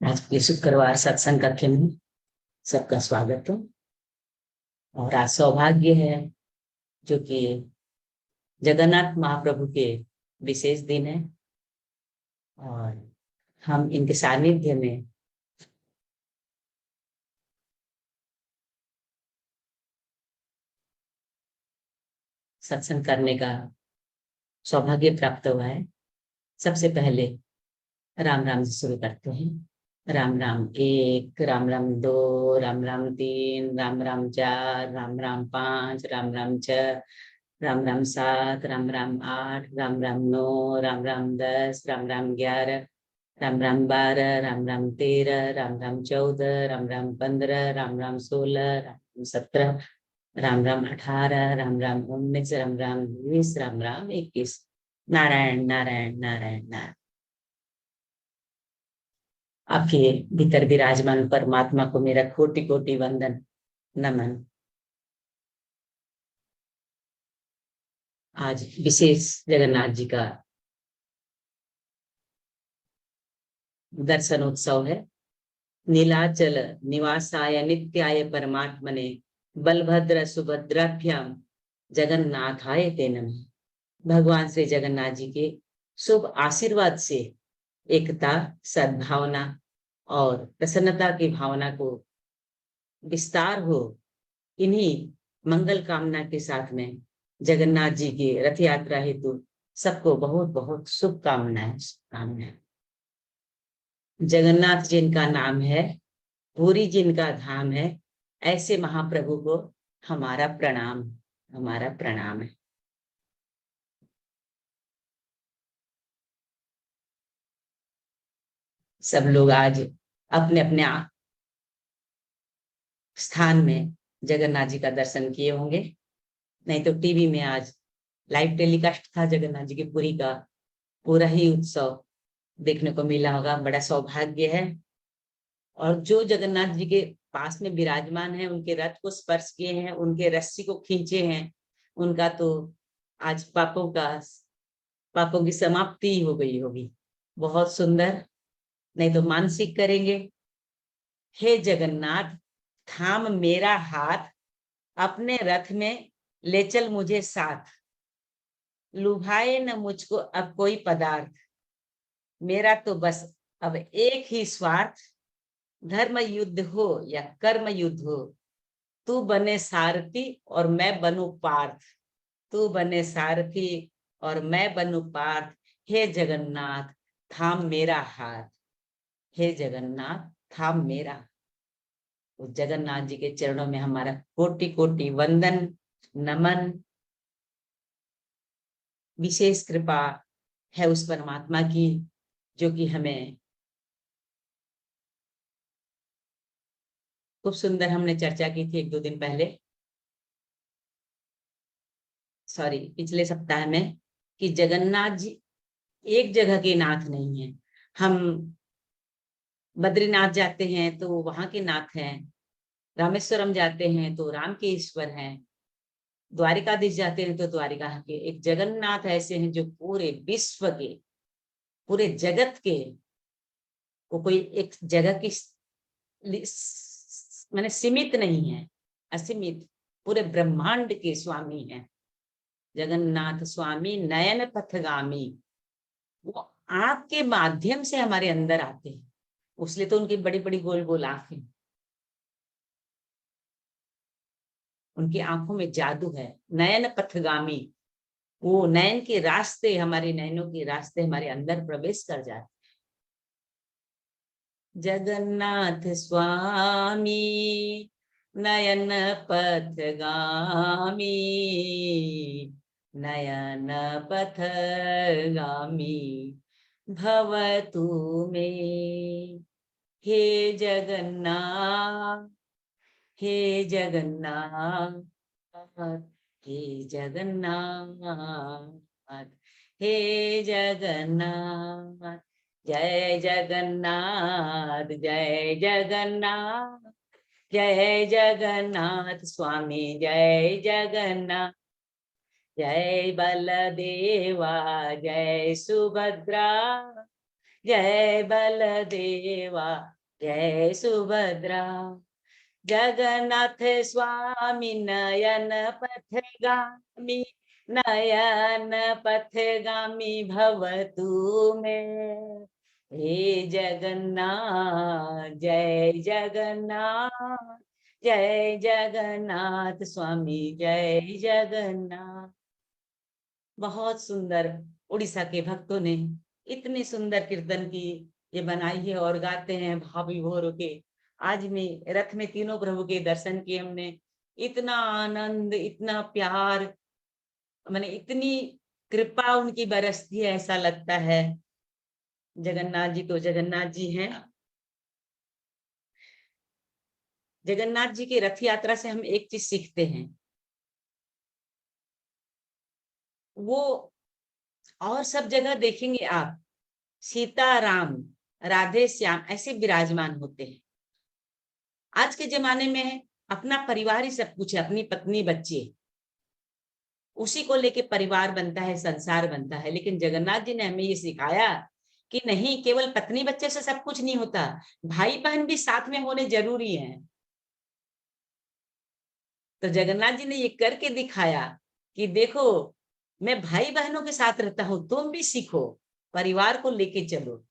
आज के शुक्रवार सत्संग कक्ष में सबका स्वागत है। और आज सौभाग्य है जो कि जगन्नाथ महाप्रभु के विशेष दिन है और हम इनके सानिध्य में सत्संग करने का सौभाग्य प्राप्त हुआ है। सबसे पहले राम राम से शुरू करते हैं। राम राम एक, राम राम दो, राम राम तीन, राम राम चार, राम राम पांच, राम राम छह, राम राम सात, राम राम आठ, राम राम नौ, राम राम 10, राम राम 11, राम राम 12, राम राम 13, राम राम 14, राम राम 15, राम राम 16, राम राम 17, राम राम 18, राम राम 19, राम राम 20, राम राम 21। नारायण नारायण नारायण नारायण। आपके भीतर विराजमान परमात्मा को मेरा कोटि कोटि वंदन नमन। आज विशेष जगन्नाथ जी का दर्शन उत्सव है। नीलाचल निवासाय नित्याय परमात्मने बलभद्र सुभद्राभ्याम जगन्नाथाय ते नमः। भगवान श्री जगन्नाथ जी के शुभ आशीर्वाद से एकता, सद्भावना और प्रसन्नता की भावना को विस्तार हो, इन्हीं मंगल कामना के साथ में जगन्नाथ जी की रथ यात्रा हेतु सबको बहुत बहुत शुभकामनाएं। जगन्नाथ जिनका नाम है, पूरी जिनका धाम है, ऐसे महाप्रभु को हमारा प्रणाम, हमारा प्रणाम है। सब लोग आज अपने अपने स्थान में जगन्नाथ जी का दर्शन किए होंगे, नहीं तो टीवी में आज लाइव टेलीकास्ट था जगन्नाथ जी की पुरी का पूरा ही उत्सव देखने को मिला होगा। बड़ा सौभाग्य है। और जो जगन्नाथ जी के पास में विराजमान है, उनके रथ को स्पर्श किए हैं, उनके रस्सी को खींचे हैं, उनका तो आज पापों की समाप्ति हो गई होगी। बहुत सुंदर। नहीं तो मानसिक करेंगे, हे जगन्नाथ थाम मेरा हाथ, अपने रथ में ले चल मुझे साथ, लुभाए न मुझको अब कोई पदार्थ, मेरा तो बस अब एक ही स्वार्थ, धर्म युद्ध हो या कर्म युद्ध हो, तू बने सारथी और मैं बनूं पार्थ, तू बने सारथी और मैं बनूं पार्थ, हे जगन्नाथ थाम मेरा हाथ, हे जगन्नाथ थाम मेरा। तो जगन्नाथ जी के चरणों में हमारा कोटि कोटि वंदन नमन। विशेष कृपा है उस परमात्मा की जो कि हमें खूब सुंदर, हमने चर्चा की थी एक दो दिन पहले, सॉरी पिछले सप्ताह में, कि जगन्नाथ जी एक जगह के नाथ नहीं है। हम बद्रीनाथ जाते हैं तो वहां के नाथ हैं, रामेश्वरम जाते हैं तो राम के ईश्वर हैं, द्वारिकाधीश जाते हैं तो द्वारिका के। एक जगन्नाथ ऐसे हैं जो पूरे विश्व के, पूरे जगत के, वो कोई एक जगह की माने सीमित नहीं है, असीमित, पूरे ब्रह्मांड के स्वामी हैं। जगन्नाथ स्वामी नयन पथगामी, वो आंख के माध्यम से हमारे अंदर आते हैं, उसलिए तो उनकी बड़ी बड़ी गोल गोल आंखें, उनकी आंखों में जादू है। नयन पथगामी, वो नयन के रास्ते, हमारे नयनों के रास्ते हमारे अंदर प्रवेश कर जाते। जगन्नाथ स्वामी नयन पथगामी, नयन पथगामी भवतु मे, हे जगन्नाथ, हे जगन्नाथ, हे जगन्नाथ, हे जगन्नाथ। जय जगन्नाथ, जय जगन्नाथ, जय जगन्नाथ स्वामी, जय जगन्नाथ। जय बलदेवा, जय सुभद्रा, जय बलदेवा, जय सुभद्रा। जगन्नाथ स्वामी नयन पथगामी, नयन पथगामी भव तू में। हे जगन्नाथ जय जगन्नाथ, जय जगन्नाथ स्वामी जय जगन्नाथ। बहुत सुंदर उड़ीसा के भक्तों ने इतने सुंदर कीर्तन की ये बनाई है और गाते हैं भाव विभोर होके। आज में रथ में तीनों प्रभु के दर्शन किए हमने, इतना आनंद, इतना प्यार, मैंने इतनी कृपा उनकी बरसती है, ऐसा लगता है। जगन्नाथ जी तो जगन्नाथ जी हैं। जगन्नाथ जी की रथ यात्रा से हम एक चीज सीखते हैं, वो और सब जगह देखेंगे आप सीता राम राधे श्याम ऐसे विराजमान होते हैं। आज के जमाने में अपना परिवार ही सब कुछ है, अपनी पत्नी बच्चे, उसी को लेके परिवार बनता है, संसार बनता है। लेकिन जगन्नाथ जी ने हमें ये सिखाया कि नहीं, केवल पत्नी बच्चे से सब कुछ नहीं होता, भाई बहन भी साथ में होने जरूरी है। तो जगन्नाथ जी ने ये करके दिखाया कि देखो, मैं भाई बहनों के साथ रहता हूं, तुम भी सीखो, परिवार को लेके चलो।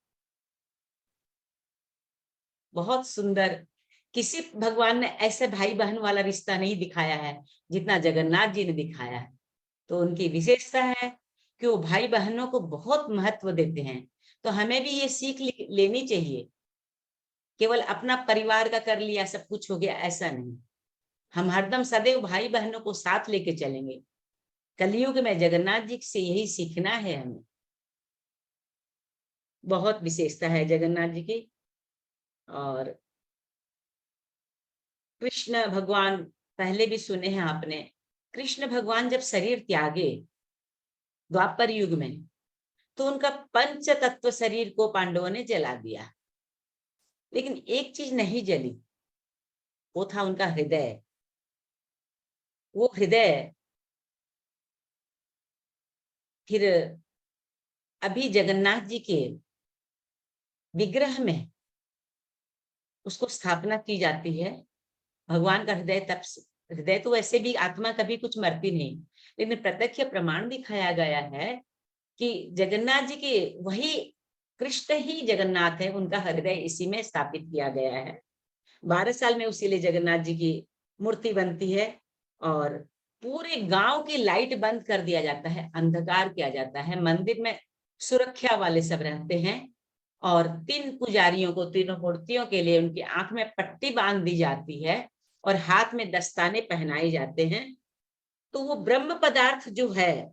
बहुत सुंदर, किसी भगवान ने ऐसे भाई बहन वाला रिश्ता नहीं दिखाया है जितना जगन्नाथ जी ने दिखाया है। तो उनकी विशेषता है कि वो भाई बहनों को बहुत महत्व देते हैं। तो हमें भी ये सीख लेनी चाहिए। केवल अपना परिवार का कर लिया सब कुछ हो गया, ऐसा नहीं। हम हरदम सदैव भाई बहनों को साथ लेके चलेंगे। कलयुग में जगन्नाथ जी से यही सीखना है हमें। बहुत विशेषता है जगन्नाथ जी की। और कृष्ण भगवान, पहले भी सुने हैं आपने, कृष्ण भगवान जब शरीर त्यागे द्वापर युग में, तो उनका पंच तत्व शरीर को पांडवों ने जला दिया। लेकिन एक चीज नहीं जली, वो था उनका हृदय। वो हृदय फिर अभी जगन्नाथ जी के विग्रह में उसको स्थापना की जाती है। भगवान का हृदय तब, हृदय तो वैसे भी आत्मा कभी कुछ मरती नहीं, लेकिन प्रत्यक्ष प्रमाण दिखाया गया है कि जगन्नाथ जी के वही कृष्ण ही जगन्नाथ है, उनका हृदय इसी में स्थापित किया गया है। 12 साल में उसी लिए जगन्नाथ जी की मूर्ति बनती है। और पूरे गांव की लाइट बंद कर दिया जाता है, अंधकार किया जाता है। मंदिर में सुरक्षा वाले सब रहते हैं और 3 पुजारियों को, तीनों मूर्तियों के लिए उनकी आंख में पट्टी बांध दी जाती है और हाथ में दस्ताने पहनाए जाते हैं। तो वो ब्रह्म पदार्थ जो है,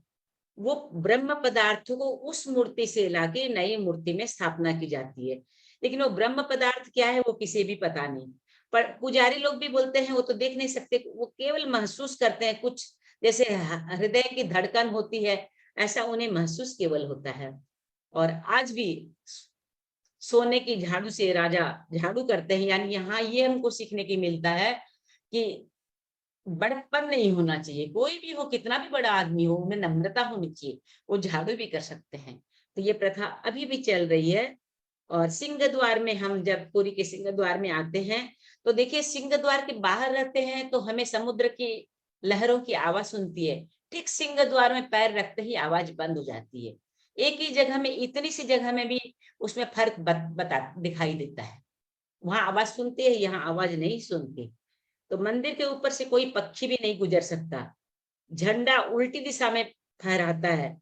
वो ब्रह्म पदार्थ को उस मूर्ति से लाके नई मूर्ति में स्थापना की जाती है। लेकिन वो ब्रह्म पदार्थ क्या है वो किसी भी पता नहीं। पर पुजारी लोग भी बोलते हैं वो तो देख नहीं सकते, वो केवल महसूस करते हैं कुछ, जैसे हृदय की धड़कन होती है, ऐसा उन्हें महसूस केवल होता है। और आज भी सोने की झाड़ू से राजा झाड़ू करते हैं, यानी यहाँ ये हमको सीखने की मिलता है कि बड़प्पन नहीं होना चाहिए। कोई भी हो, कितना भी बड़ा आदमी हो, उन्हें नम्रता होनी चाहिए, वो झाड़ू भी कर सकते हैं। तो ये प्रथा अभी भी चल रही है। और सिंह द्वार में, हम जब पुरी के सिंह द्वार में आते हैं तो देखिए, सिंह द्वार के बाहर रहते हैं तो हमें समुद्र की लहरों की आवाज सुनती है। ठीक सिंह द्वार में पैर रखते ही आवाज बंद हो जाती है। एक ही जगह में, इतनी सी जगह में भी उसमें फर्क बता दिखाई देता है। वहां आवाज सुनते हैं, यहाँ आवाज नहीं सुनते। तो मंदिर के ऊपर से कोई पक्षी भी नहीं गुजर सकता। झंडा उल्टी दिशा में फहराता है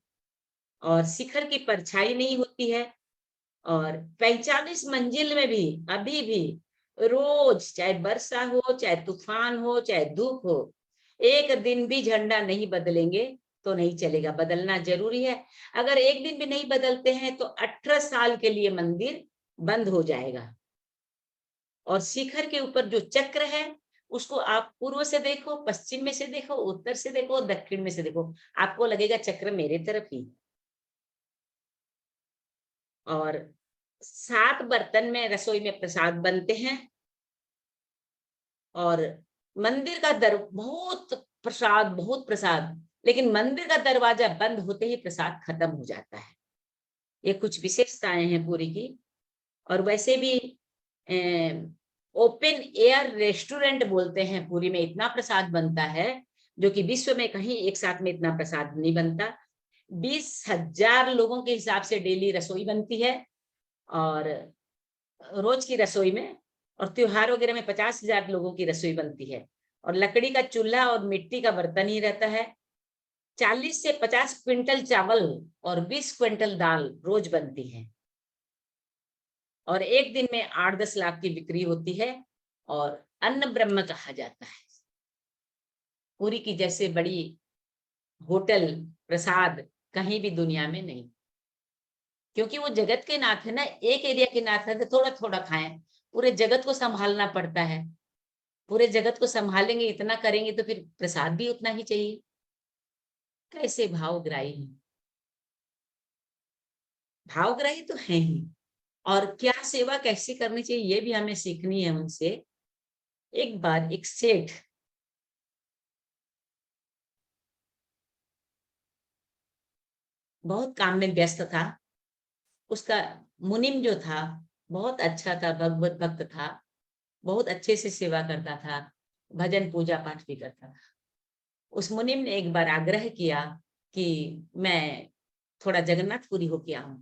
और शिखर की परछाई नहीं होती है। और 45 मंजिल में भी अभी भी रोज, चाहे वर्षा हो, चाहे तूफान हो, चाहे धूप हो, एक दिन भी झंडा नहीं बदलेंगे तो नहीं चलेगा। बदलना जरूरी है। अगर एक दिन भी नहीं बदलते हैं तो 18 साल के लिए मंदिर बंद हो जाएगा। और शिखर के ऊपर जो चक्र है, उसको आप पूर्व से देखो, पश्चिम में से देखो, उत्तर से देखो, दक्षिण में से देखो, आपको लगेगा चक्र मेरे तरफ ही। और 7 बर्तन में रसोई में प्रसाद बनते हैं। और मंदिर का दर बहुत प्रसाद, बहुत प्रसाद, लेकिन मंदिर का दरवाजा बंद होते ही प्रसाद खत्म हो जाता है। ये कुछ विशेषताएं हैं पूरी की। और वैसे भी ओपन एयर रेस्टोरेंट बोलते हैं। पुरी में इतना प्रसाद बनता है जो कि विश्व में कहीं एक साथ में इतना प्रसाद नहीं बनता। 20,000 लोगों के हिसाब से डेली रसोई बनती है, और रोज की रसोई में, और त्योहार वगैरह में 50,000 लोगों की रसोई बनती है, और लकड़ी का चूल्हा और मिट्टी का बर्तन ही रहता है। 40 से 50 क्विंटल चावल और 20 क्विंटल दाल रोज बनती है, और एक दिन में 8-10 लाख की बिक्री होती है, और अन्न ब्रह्म कहा जाता है। पूरी की जैसे बड़ी होटल प्रसाद कहीं भी दुनिया में नहीं, क्योंकि वो जगत के नाथ है ना। एक एरिया के नाथ है तो थोड़ा थोड़ा खाएं, पूरे जगत को संभालना पड़ता है। पूरे जगत को संभालेंगे, इतना करेंगे तो फिर प्रसाद भी उतना ही चाहिए। कैसे भावग्राही हैं, भावग्राही तो है ही। और क्या सेवा कैसे करनी चाहिए ये भी हमें सीखनी है उनसे। एक बार एक सेठ बहुत काम में व्यस्त था। उसका मुनिम जो था बहुत अच्छा था, भगवत भक्त था, बहुत अच्छे से सेवा करता था, भजन पूजा पाठ भी करता था। उस मुनिम ने एक बार आग्रह किया कि मैं थोड़ा जगन्नाथपुरी होके आऊं।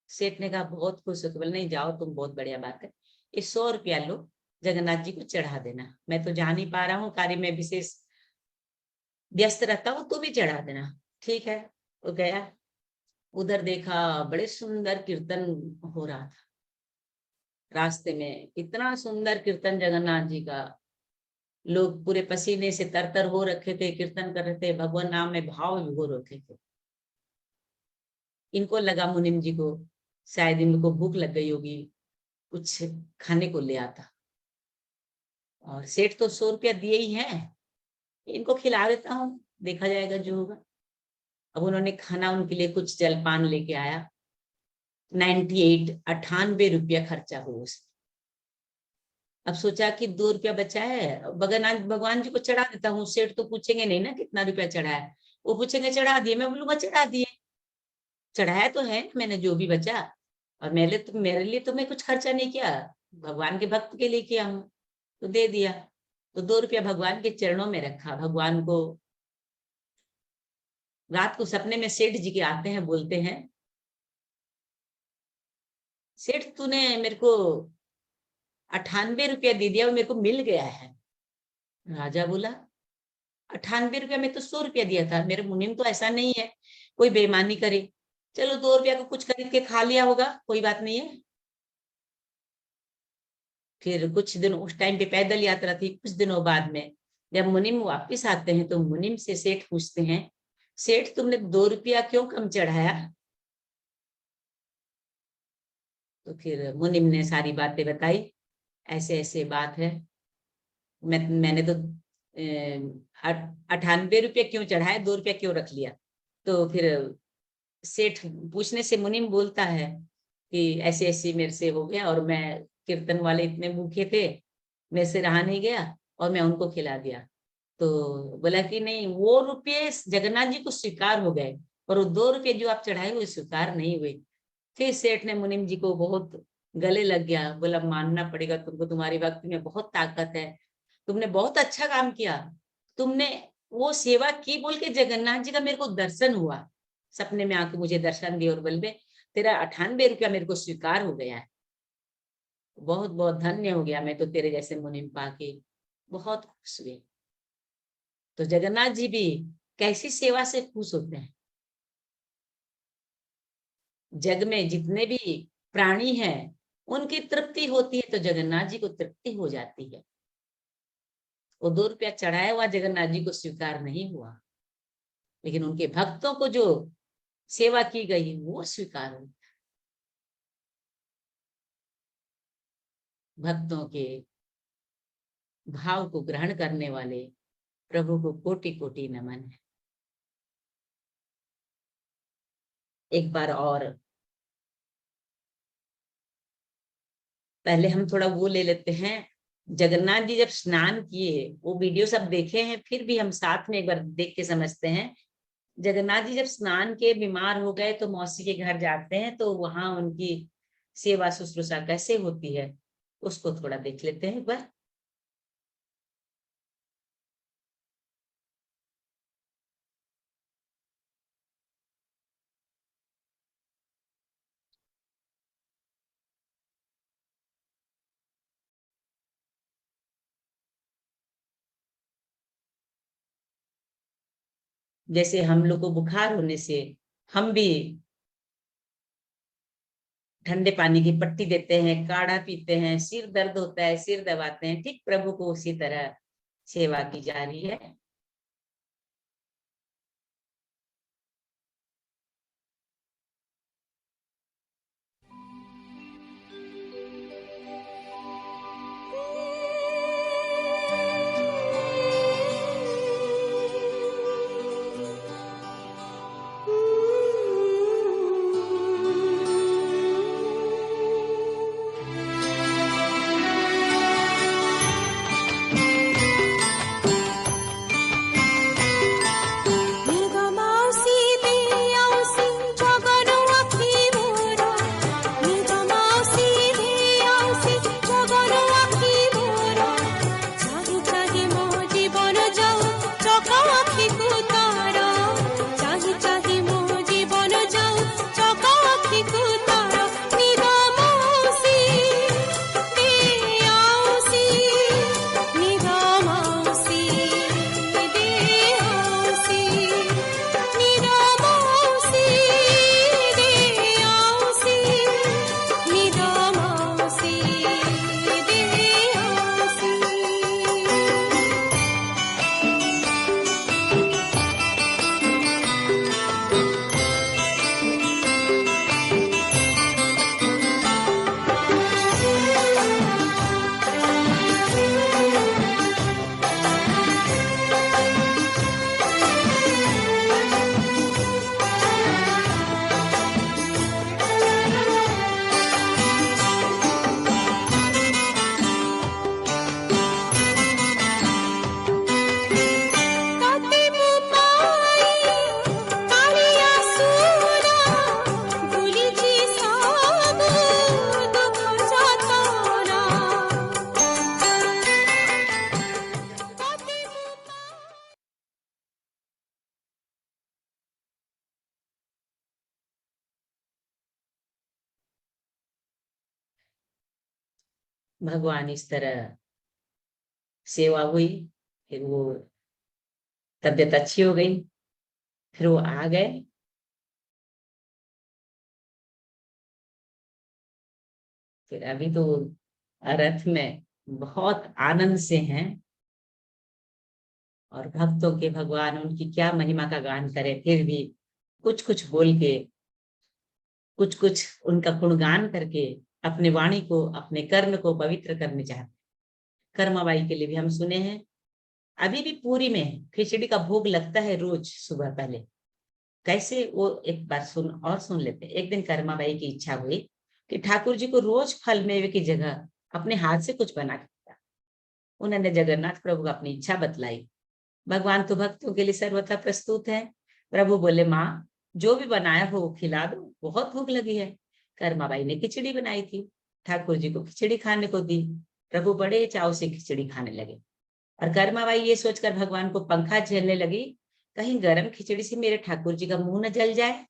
सेठ ने कहा बहुत खुश हो, बोले नहीं जाओ तुम, बहुत बढ़िया बात है। ये 100 रुपया लो, जगन्नाथ जी को चढ़ा देना। मैं तो जा नहीं पा रहा हूँ, कार्य में विशेष व्यस्त रहता हूँ, तू भी चढ़ा देना। ठीक है। वो गया, उधर देखा बड़े सुंदर कीर्तन हो रहा था। रास्ते में इतना सुंदर कीर्तन जगन्नाथ जी का, लोग पूरे पसीने से तरतर हो रखे थे, कीर्तन कर रहे थे, भगवान नाम में भाव विभोर रखे थे। इनको लगा मुनिम जी को शायद इनको भूख लग गई होगी, कुछ खाने को ले आता। और सेठ तो 100 रुपया दिए ही हैं, इनको खिला देता हूँ, देखा जाएगा जो होगा। अब उन्होंने खाना उनके लिए कुछ जलपान लेके आया। 98 रुपया खर्चा हुआ उसमें। अब सोचा कि 2 रुपया बचा है, भगवान भगवान जी को चढ़ा देता हूँ। सेठ तो पूछेंगे नहीं ना कितना रुपया चढ़ा है, वो पूछेंगे चढ़ा दिए, मैं बोलूंगा चढ़ा दिए। चढ़ाया तो है मैंने जो भी बचा, और मेरे लिए तो मैं कुछ खर्चा नहीं किया, भगवान के भक्त के लिए किया हूँ, तो दे दिया। तो 2 रुपया भगवान के चरणों में रखा। भगवान को रात को सपने में सेठ जी के आते हैं, बोलते हैं सेठ तूने मेरे को 98 रुपया दे दिया, वो मेरे को मिल गया है। राजा बोला 98 रुपया में तो 100 रुपया दिया था, मेरे मुनीम तो ऐसा नहीं है कोई बेईमानी करे। चलो 2 रुपया को कुछ खरीद के खा लिया होगा, कोई बात नहीं है। फिर कुछ दिन उस टाइम पे पैदल यात्रा थी। कुछ दिनों बाद में जब मुनिम वापिस आते हैं तो मुनिम से सेठ पूछते हैं, सेठ तुमने 2 रुपया क्यों कम चढ़ाया? तो फिर मुनिम ने सारी बातें बताई, ऐसे ऐसे बात है, मैंने तो 98 रुपया क्यों चढ़ाया, 2 रुपया क्यों रख लिया? तो फिर सेठ पूछने से मुनिम बोलता है कि ऐसे ऐसे मेरे से हो गया, और मैं कीर्तन वाले इतने भूखे थे, मेरे से रहा नहीं गया, और मैं उनको खिला दिया। तो बोला कि नहीं, वो रुपये जगन्नाथ जी को स्वीकार हो गए, और वो 2 रुपये जो आप चढ़ाए वो स्वीकार नहीं हुए। फिर सेठ ने मुनिम जी को बहुत गले लग गया, बोला मानना पड़ेगा तुमको, तुम्हारी भक्ति में बहुत ताकत है, तुमने बहुत अच्छा काम किया, तुमने वो सेवा की बोल के जगन्नाथ जी का मेरे को दर्शन हुआ, सपने में आके मुझे दर्शन दिए, और बोले तेरा 98 रुपया मेरे को स्वीकार हो गया है। बहुत बहुत धन्य हो गया मैं तो तेरे जैसे मुनिम पाके, बहुत खुश हुए। तो जगन्नाथ जी भी कैसी सेवा से खुश होते हैं। जग में जितने भी प्राणी हैं उनकी तृप्ति होती है, तो जगन्नाथ जी को तृप्ति हो जाती है। वो 2 रुपया चढ़ाया हुआ जगन्नाथ जी को स्वीकार नहीं हुआ, लेकिन उनके भक्तों को जो सेवा की गई वो स्वीकार हुई। भक्तों के भाव को ग्रहण करने वाले प्रभु को कोटि कोटि नमन है। एक बार और पहले हम थोड़ा वो ले लेते हैं। जगन्नाथ जी जब स्नान किए, वो वीडियो सब देखे हैं, फिर भी हम साथ में एक बार देख के समझते हैं। जगन्नाथ जी जब स्नान के बीमार हो गए तो मौसी के घर जाते हैं, तो वहां उनकी सेवा शुश्रूषा कैसे होती है। उसको थोड़ा देख लेते हैं एक बार। जैसे हम लोग को बुखार होने से हम भी ठंडे पानी की पट्टी देते हैं, काढ़ा पीते हैं, सिर दर्द होता है सिर दबाते हैं, ठीक प्रभु को उसी तरह सेवा की जा रही है। भगवान इस तरह सेवा हुई, फिर वो तबीयत अच्छी हो गई, फिर वो आ गए। फिर अभी तो रथ में बहुत आनंद से हैं, और भक्तों के भगवान उनकी क्या महिमा का गान करे, फिर भी कुछ कुछ बोल के, कुछ कुछ उनका गुणगान करके अपने वाणी को, अपने कर्म को पवित्र करने चाहते। कर्माबाई के लिए भी हम सुने हैं, अभी भी पूरी में खिचड़ी का भोग लगता है रोज सुबह पहले। कैसे, वो एक बार सुन लेते। एक दिन कर्माबाई की इच्छा हुई कि ठाकुर जी को रोज फल मेवे की जगह अपने हाथ से कुछ बना के दिया। उन्होंने जगन्नाथ प्रभु को अपनी इच्छा बतलाई। भगवान तो भक्तों के लिए सर्वथा प्रस्तुत है। प्रभु बोले, माँ जो भी बनाया हो वो खिला दो, बहुत भूख लगी है। कर्माबाई ने खिचड़ी बनाई थी, ठाकुर जी को खिचड़ी खाने को दी। प्रभु बड़े चाव से खिचड़ी खाने लगे, और कर्माबाई ये सोचकर भगवान को पंखा झेलने लगी, कहीं गर्म खिचड़ी से मेरे ठाकुर जी का मुंह न जल जाए।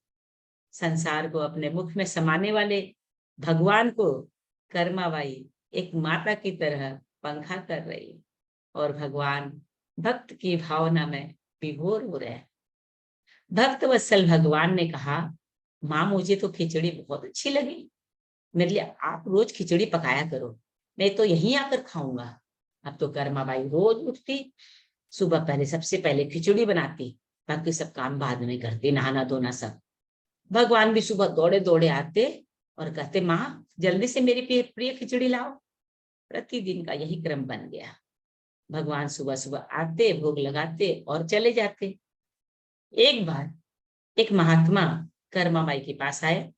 संसार को अपने मुख में समाने वाले भगवान को कर्माबाई एक माता की तरह पंखा कर रही, और भगवान भक्त की भावना में विभोर हो रहे हैं। भक्त वत्सल भगवान ने कहा, माँ मुझे तो खिचड़ी बहुत अच्छी लगी, मेरे लिए आप रोज खिचड़ी पकाया करो, मैं तो यहीं आकर खाऊंगा। अब तो कर्माबाई रोज उठती, सुबह पहले सबसे पहले खिचड़ी बनाती, बाकी सब काम बाद में करती, नहाना धोना सब। भगवान भी सुबह दौड़े दौड़े आते और कहते, माँ जल्दी से मेरी प्रिय खिचड़ी लाओ। प्रतिदिन का यही क्रम बन गया। भगवान सुबह सुबह आते, भोग लगाते और चले जाते। एक बार एक महात्मा कर्माबाई के पास आए।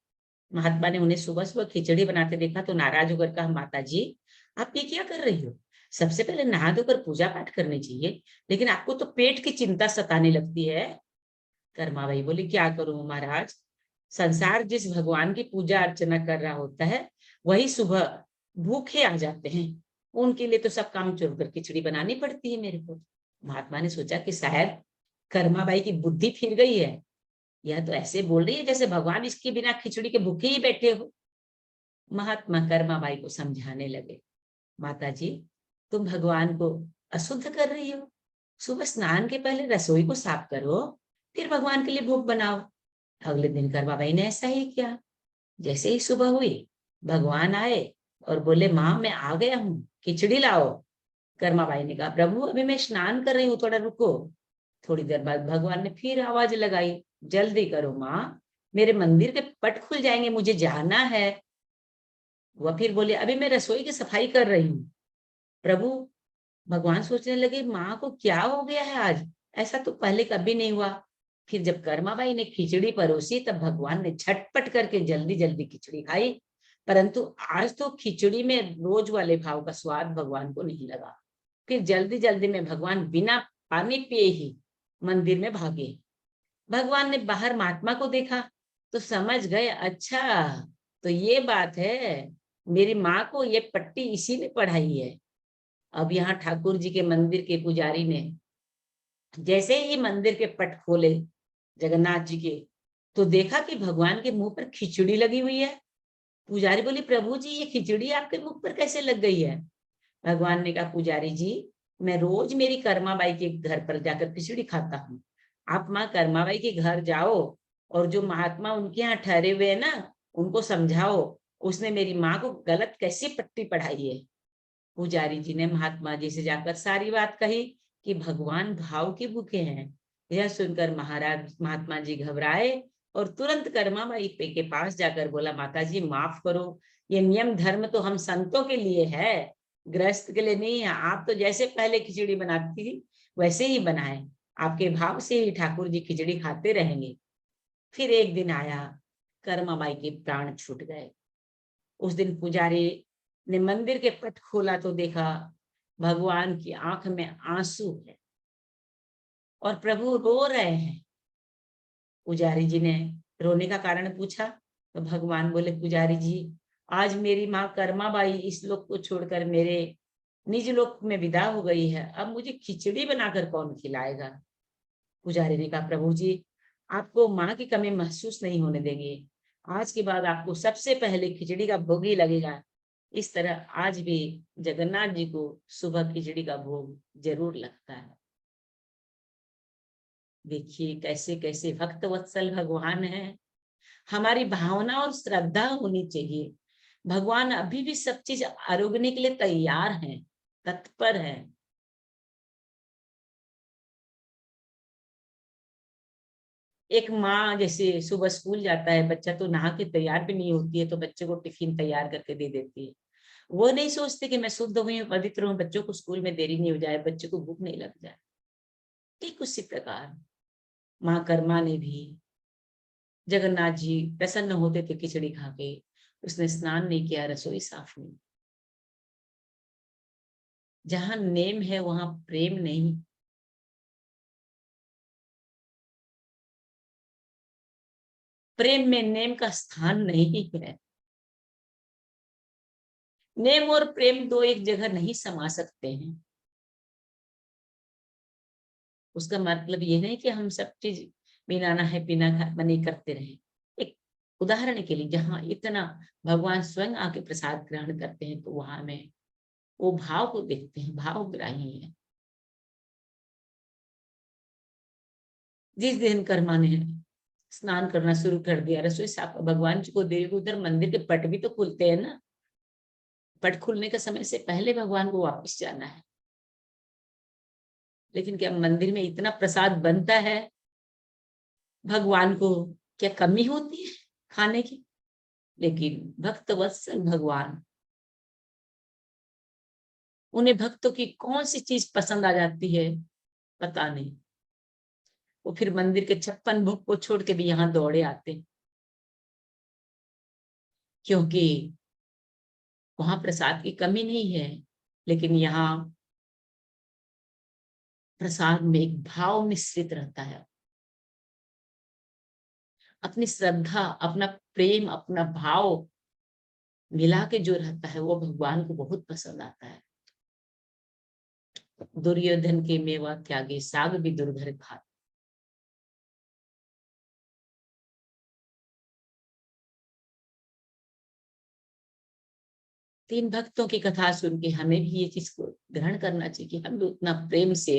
महात्मा ने उन्हें सुबह सुबह खिचड़ी बनाते देखा तो नाराज होकर कहा, माता जी आप ये क्या कर रही हो? सबसे पहले नहा धोकर पूजा पाठ करनी चाहिए, लेकिन आपको तो पेट की चिंता सताने लगती है। कर्माबाई बोली, क्या करूं महाराज, संसार जिस भगवान की पूजा अर्चना कर रहा होता है वही सुबह भूखे आ जाते हैं, उनके लिए तो सब काम छोड़कर खिचड़ी बनानी पड़ती है मेरे को। महात्मा ने सोचा कि शायद कर्माबाई की बुद्धि फिर गई है, यह तो ऐसे बोल रही है जैसे भगवान इसके बिना खिचड़ी के भूखे ही बैठे हो। महात्मा कर्माबाई को समझाने लगे, माता जी, तुम भगवान को अशुद्ध कर रही हो। सुबह स्नान के पहले रसोई को साफ करो, फिर भगवान के लिए भोग बनाओ। अगले दिन कर्माबाई ने ऐसा ही किया। जैसे ही सुबह हुई, भगवान आए और बोले, माँ मैं आ गया हूँ, खिचड़ी लाओ। कर्माबाई ने कहा, प्रभु अभी मैं स्नान कर रही हूँ, थोड़ा रुको। थोड़ी देर बाद भगवान ने फिर आवाज लगाई, जल्दी करो माँ, मेरे मंदिर के पट खुल जाएंगे, मुझे जाना है। वह फिर बोले, अभी मैं रसोई की सफाई कर रही हूँ। प्रभु, भगवान सोचने लगे, माँ को क्या हो गया है आज, ऐसा तो पहले कभी नहीं हुआ। फिर जब कर्माबाई ने खिचड़ी परोसी, तब भगवान ने झटपट करके जल्दी जल्दी खिचड़ी खाई। परंतु आज तो खिचड़ी में रोज वाले भाव का स्वाद भगवान को नहीं लगा। फिर जल्दी जल्दी में भगवान बिना पानी पिए ही मंदिर में भागे। भगवान ने बाहर महात्मा को देखा तो समझ गए, अच्छा तो ये बात है, मेरी माँ को ये पट्टी इसी ने पढ़ाई है। अब यहाँ ठाकुर जी के मंदिर के पुजारी ने जैसे ही मंदिर के पट खोले जगन्नाथ जी के, तो देखा कि भगवान के मुंह पर खिचड़ी लगी हुई है। पुजारी बोली, प्रभु जी ये खिचड़ी आपके मुख पर कैसे लग गई है? भगवान ने कहा, पुजारी जी मैं रोज मेरी कर्माबाई के घर पर जाकर खिचड़ी खाता हूँ। आप माँ कर्माबाई के घर जाओ और जो महात्मा उनके यहाँ ठहरे हुए हैं ना, उनको समझाओ उसने मेरी माँ को गलत कैसी पट्टी पढ़ाई है। पुजारी जी ने महात्मा जी से जाकर सारी बात कही कि भगवान भाव के भूखे हैं। यह सुनकर महाराज महात्मा जी घबराए और तुरंत कर्माबाई के पास जाकर बोला, माता जी माफ करो, ये नियम धर्म तो हम संतों के लिए है, गृहस्थ के लिए नहीं है। आप तो जैसे पहले खिचड़ी बनाती थी वैसे ही बनाए, आपके भाव से ही ठाकुर जी खिचड़ी खाते रहेंगे। फिर एक दिन आया, कर्माबाई के प्राण छूट गए। उस दिन पुजारी ने मंदिर के पट खोला तो देखा भगवान की आंख में आंसू है और प्रभु रो रहे हैं। पुजारी जी ने रोने का कारण पूछा तो भगवान बोले, पुजारी जी आज मेरी माँ कर्माबाई इस लोक को छोड़कर मेरे निज लोक में विदा हो गई है, अब मुझे खिचड़ी बनाकर कौन खिलाएगा? पुजारी ने कहा, प्रभु जी आपको माँ की कमी महसूस नहीं होने देंगे, आज के बाद आपको सबसे पहले खिचड़ी का भोग ही लगेगा। इस तरह आज भी जगन्नाथ जी को सुबह खिचड़ी का भोग जरूर लगता है। देखिए कैसे कैसे भक्त वत्सल भगवान है। हमारी भावना और श्रद्धा होनी चाहिए। भगवान अभी भी सब चीज आरोगने के लिए तैयार हैं, तत्पर है। एक माँ जैसे सुबह स्कूल जाता है बच्चा, तो नहा के तैयार भी नहीं होती है तो बच्चे को टिफिन तैयार करके दे देती है। वो नहीं सोचते कि मैं शुद्ध हुई हूँ, पवित्र हूँ, बच्चों को स्कूल में देरी नहीं हो जाए, बच्चे को भूख नहीं लग जाए। ठीक उसी प्रकार माँ कर्मा ने भी, जगन्नाथ जी प्रसन्न होते थे खिचड़ी खा के, उसने स्नान नहीं किया, रसोई साफ नहीं। जहां नेम है वहां प्रेम नहीं। प्रेम में नेम का स्थान नहीं है। नेम और प्रेम दो एक जगह नहीं समा सकते हैं। उसका मतलब ये नहीं कि हम सब चीज मिलाना है पीना बनी करते रहे। एक उदाहरण के लिए जहाँ इतना भगवान स्वयं आके प्रसाद ग्रहण करते हैं तो वहां में वो भाव को देखते हैं, भावग्राही है। जिस दिन कर्मा ने स्नान करना शुरू कर दिया, रसोई साफ भगवान जी को दे, उधर मंदिर के पट भी तो खुलते हैं ना, पट खुलने के समय से पहले भगवान को वापस जाना है। लेकिन क्या मंदिर में इतना प्रसाद बनता है, भगवान को क्या कमी होती है खाने की? लेकिन भक्त वत्सल भगवान, उन्हें भक्तों की कौन सी चीज पसंद आ जाती है पता नहीं, वो फिर मंदिर के 56 भोग को छोड़ के भी यहाँ दौड़े आते, क्योंकि वहां प्रसाद की कमी नहीं है। लेकिन यहाँ प्रसाद में एक भाव मिश्रित रहता है, अपनी श्रद्धा, अपना प्रेम, अपना भाव मिला के जो रहता है वो भगवान को बहुत पसंद आता है। दुर्योधन के मेवा त्यागे साग भी दुर्धर खा। तीन भक्तों की कथा सुन के हमें भी ये चीज को ग्रहण करना चाहिए कि हम भी उतना प्रेम से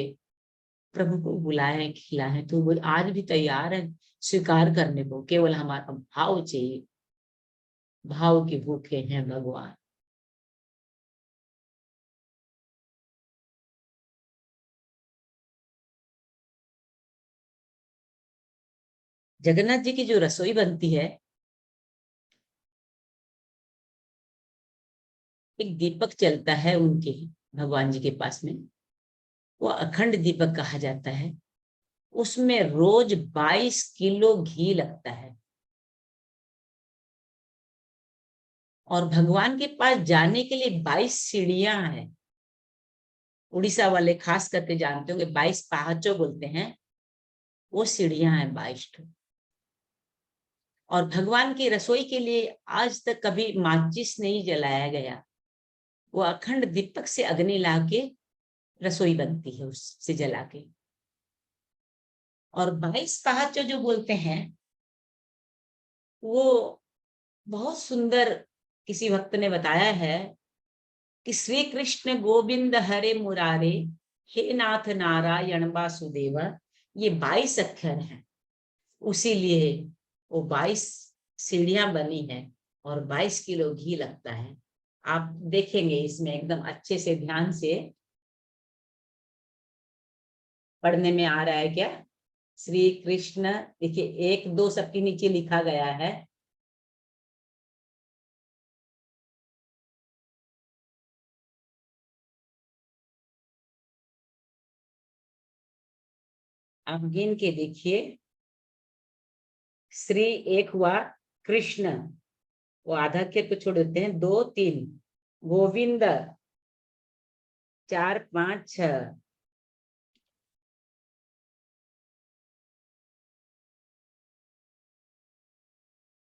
प्रभु को बुलाएं, खिलाएं, तो वो आज भी तैयार है स्वीकार करने को। केवल हमारा भाव चाहिए, भाव के भूखे हैं भगवान। जगन्नाथ जी की जो रसोई बनती है, एक दीपक चलता है उनके, भगवान जी के पास में, वो अखंड दीपक कहा जाता है। उसमें रोज 22 किलो घी लगता है। और भगवान के पास जाने के लिए 22 सीढ़ियां हैं। उड़ीसा वाले खास करके जानते होंगे, 22 पहाचो बोलते हैं, वो सीढ़ियां हैं 22। और भगवान की रसोई के लिए आज तक कभी माचिस नहीं जलाया गया। वो अखंड दीपक से अग्नि ला के रसोई बनती है उससे जला के। और 22 पहाचो जो बोलते हैं, वो बहुत सुंदर किसी भक्त ने बताया है कि श्री कृष्ण गोविंद हरे मुरारे, हे नाथ नारायण वासुदेव, ये 22 अक्षर हैं। उसी लिए वो 22 सीढ़ियां बनी है और 22 किलो घी लगता है। आप देखेंगे इसमें एकदम अच्छे से ध्यान से पढ़ने में आ रहा है क्या? श्री कृष्ण, देखिए 1 2 सबके नीचे लिखा गया है। आप गिन के देखिए। श्री एक हुआ, कृष्ण वो आधा के को छोड़ देते हैं, 2 3, गोविंद 4 5 6,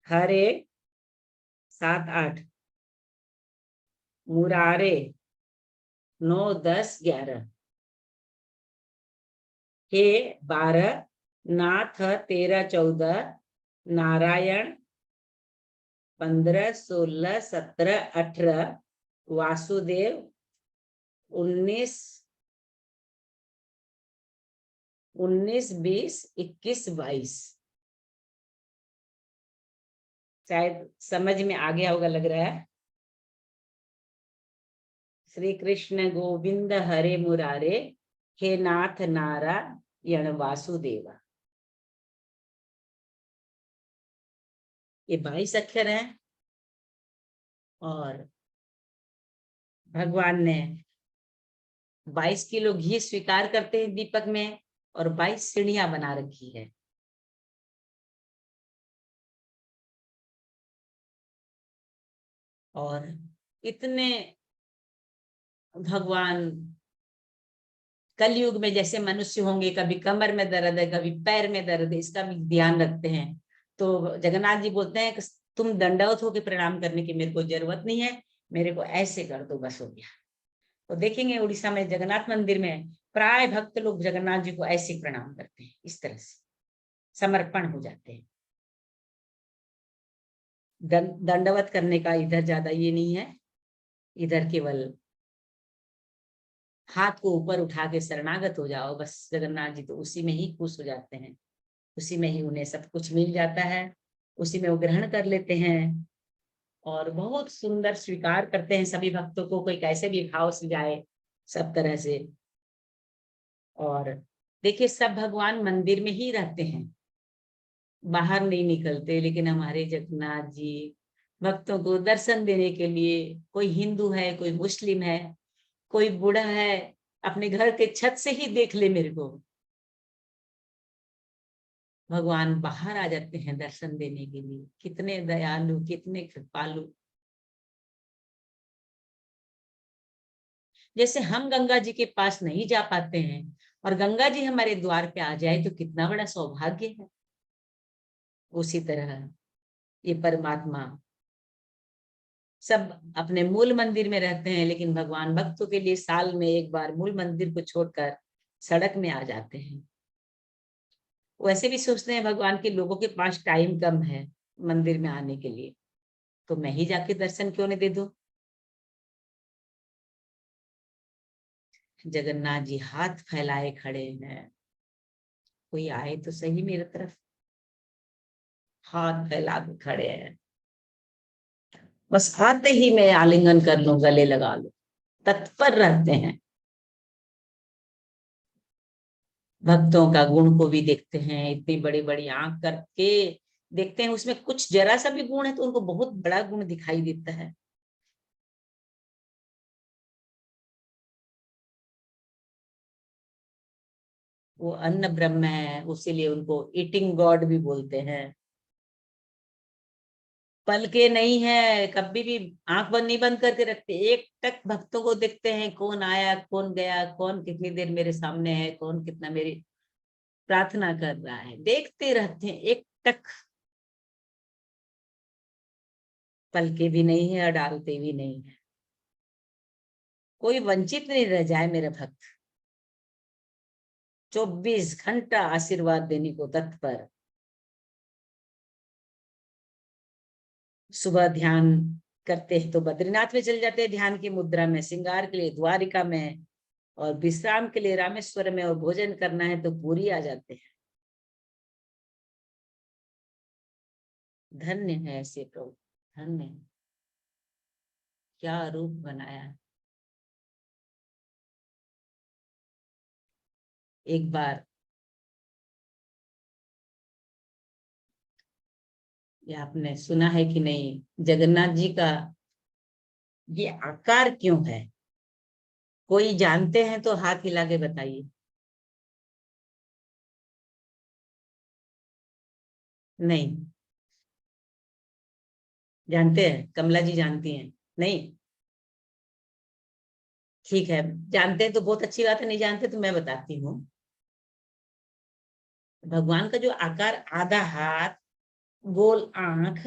हरे 7 8, मुरारे 9 10 11, हे 12, नाथ 13 14, नारायण 15 16 17 18, वासुदेव 19 19 20 21 22। शायद समझ में आ गया होगा लग रहा है। श्री कृष्ण गोविंद हरे मुरारे, हे नाथ नारायण वासुदेवा। ये 22 अक्षर हैं। और भगवान ने 22 किलो घी स्वीकार करते हैं दीपक में, और 22 सीढ़ियां बना रखी है। और इतने भगवान कलयुग में जैसे मनुष्य होंगे, कभी कमर में दर्द है, कभी पैर में दर्द है, इसका भी ध्यान रखते हैं। तो जगन्नाथ जी बोलते हैं कि तुम दंडवत होकर प्रणाम करने की मेरे को जरूरत नहीं है, मेरे को ऐसे कर दो बस हो गया। तो देखेंगे उड़ीसा में जगन्नाथ मंदिर में प्राय भक्त लोग जगन्नाथ जी को ऐसे प्रणाम करते हैं, इस तरह से समर्पण हो जाते हैं। दंडवत करने का इधर ज्यादा ये नहीं है। इधर केवल हाथ को ऊपर उठा के शरणागत हो जाओ बस। जगन्नाथ जी तो उसी में ही खुश हो जाते हैं, उसी में ही उन्हें सब कुछ मिल जाता है, उसी में वो ग्रहण कर लेते हैं। और बहुत सुंदर स्वीकार करते हैं सभी भक्तों को, कोई कैसे भी भाव से जाए, सब तरह से। और देखिए सब भगवान मंदिर में ही रहते हैं, बाहर नहीं निकलते। लेकिन हमारे जगन्नाथ जी भक्तों को दर्शन देने के लिए, कोई हिंदू है, कोई मुस्लिम है, कोई बूढ़ा है, अपने घर के छत से ही देख ले मेरे को, भगवान बाहर आ जाते हैं दर्शन देने के लिए। कितने दयालु, कितने कृपालु। जैसे हम गंगा जी के पास नहीं जा पाते हैं, और गंगा जी हमारे द्वार पे आ जाए तो कितना बड़ा सौभाग्य है। उसी तरह ये परमात्मा सब अपने मूल मंदिर में रहते हैं, लेकिन भगवान भक्तों के लिए साल में एक बार मूल मंदिर को छोड़कर सड़क में आ जाते हैं। वैसे भी सोचते हैं भगवान के लोगों के पास टाइम कम है मंदिर में आने के लिए, तो मैं ही जाके दर्शन क्यों नहीं दे दूं। जगन्नाथ जी हाथ फैलाए खड़े हैं, कोई आए तो सही मेरी तरफ, हाथ फैला के खड़े हैं, बस आते ही मैं आलिंगन कर लूं, गले लगा लूं, तत्पर रहते हैं। भक्तों का गुण को भी देखते हैं, इतनी बड़ी बड़ी आंख करके देखते हैं, उसमें कुछ जरा सा भी गुण है तो उनको बहुत बड़ा गुण दिखाई देता है। वो अन्न ब्रह्म है, उसीलिए उनको ईटिंग गॉड भी बोलते हैं। पल के नहीं है, कभी भी आंख बंद नहीं बंद करके रखते, एक टक भक्तों को देखते हैं, कौन आया कौन गया, कौन कितनी देर मेरे सामने है, कौन कितना मेरी प्रार्थना कर रहा है, देखते रहते हैं एक टक, पल के भी नहीं है और डालते भी नहीं है। कोई वंचित नहीं रह जाए मेरा भक्त, 24 घंटा आशीर्वाद देने को तत्पर। सुबह ध्यान करते हैं तो बद्रीनाथ में चले जाते हैं ध्यान की मुद्रा में, श्रृंगार के लिए द्वारिका में, और विश्राम के लिए रामेश्वर में, और भोजन करना है तो पूरी आ जाते हैं। धन्य है ऐसे प्रभु, धन्य है। क्या रूप बनाया है। एक बार ये आपने सुना है कि नहीं, जगन्नाथ जी का ये आकार क्यों है, कोई जानते हैं तो हाथ हिला के बताइए। नहीं जानते हैं, कमला जी जानती हैं? नहीं, ठीक है, जानते हैं तो बहुत अच्छी बात है, नहीं जानते तो मैं बताती हूँ। भगवान का जो आकार, आधा हाथ, गोल आंख,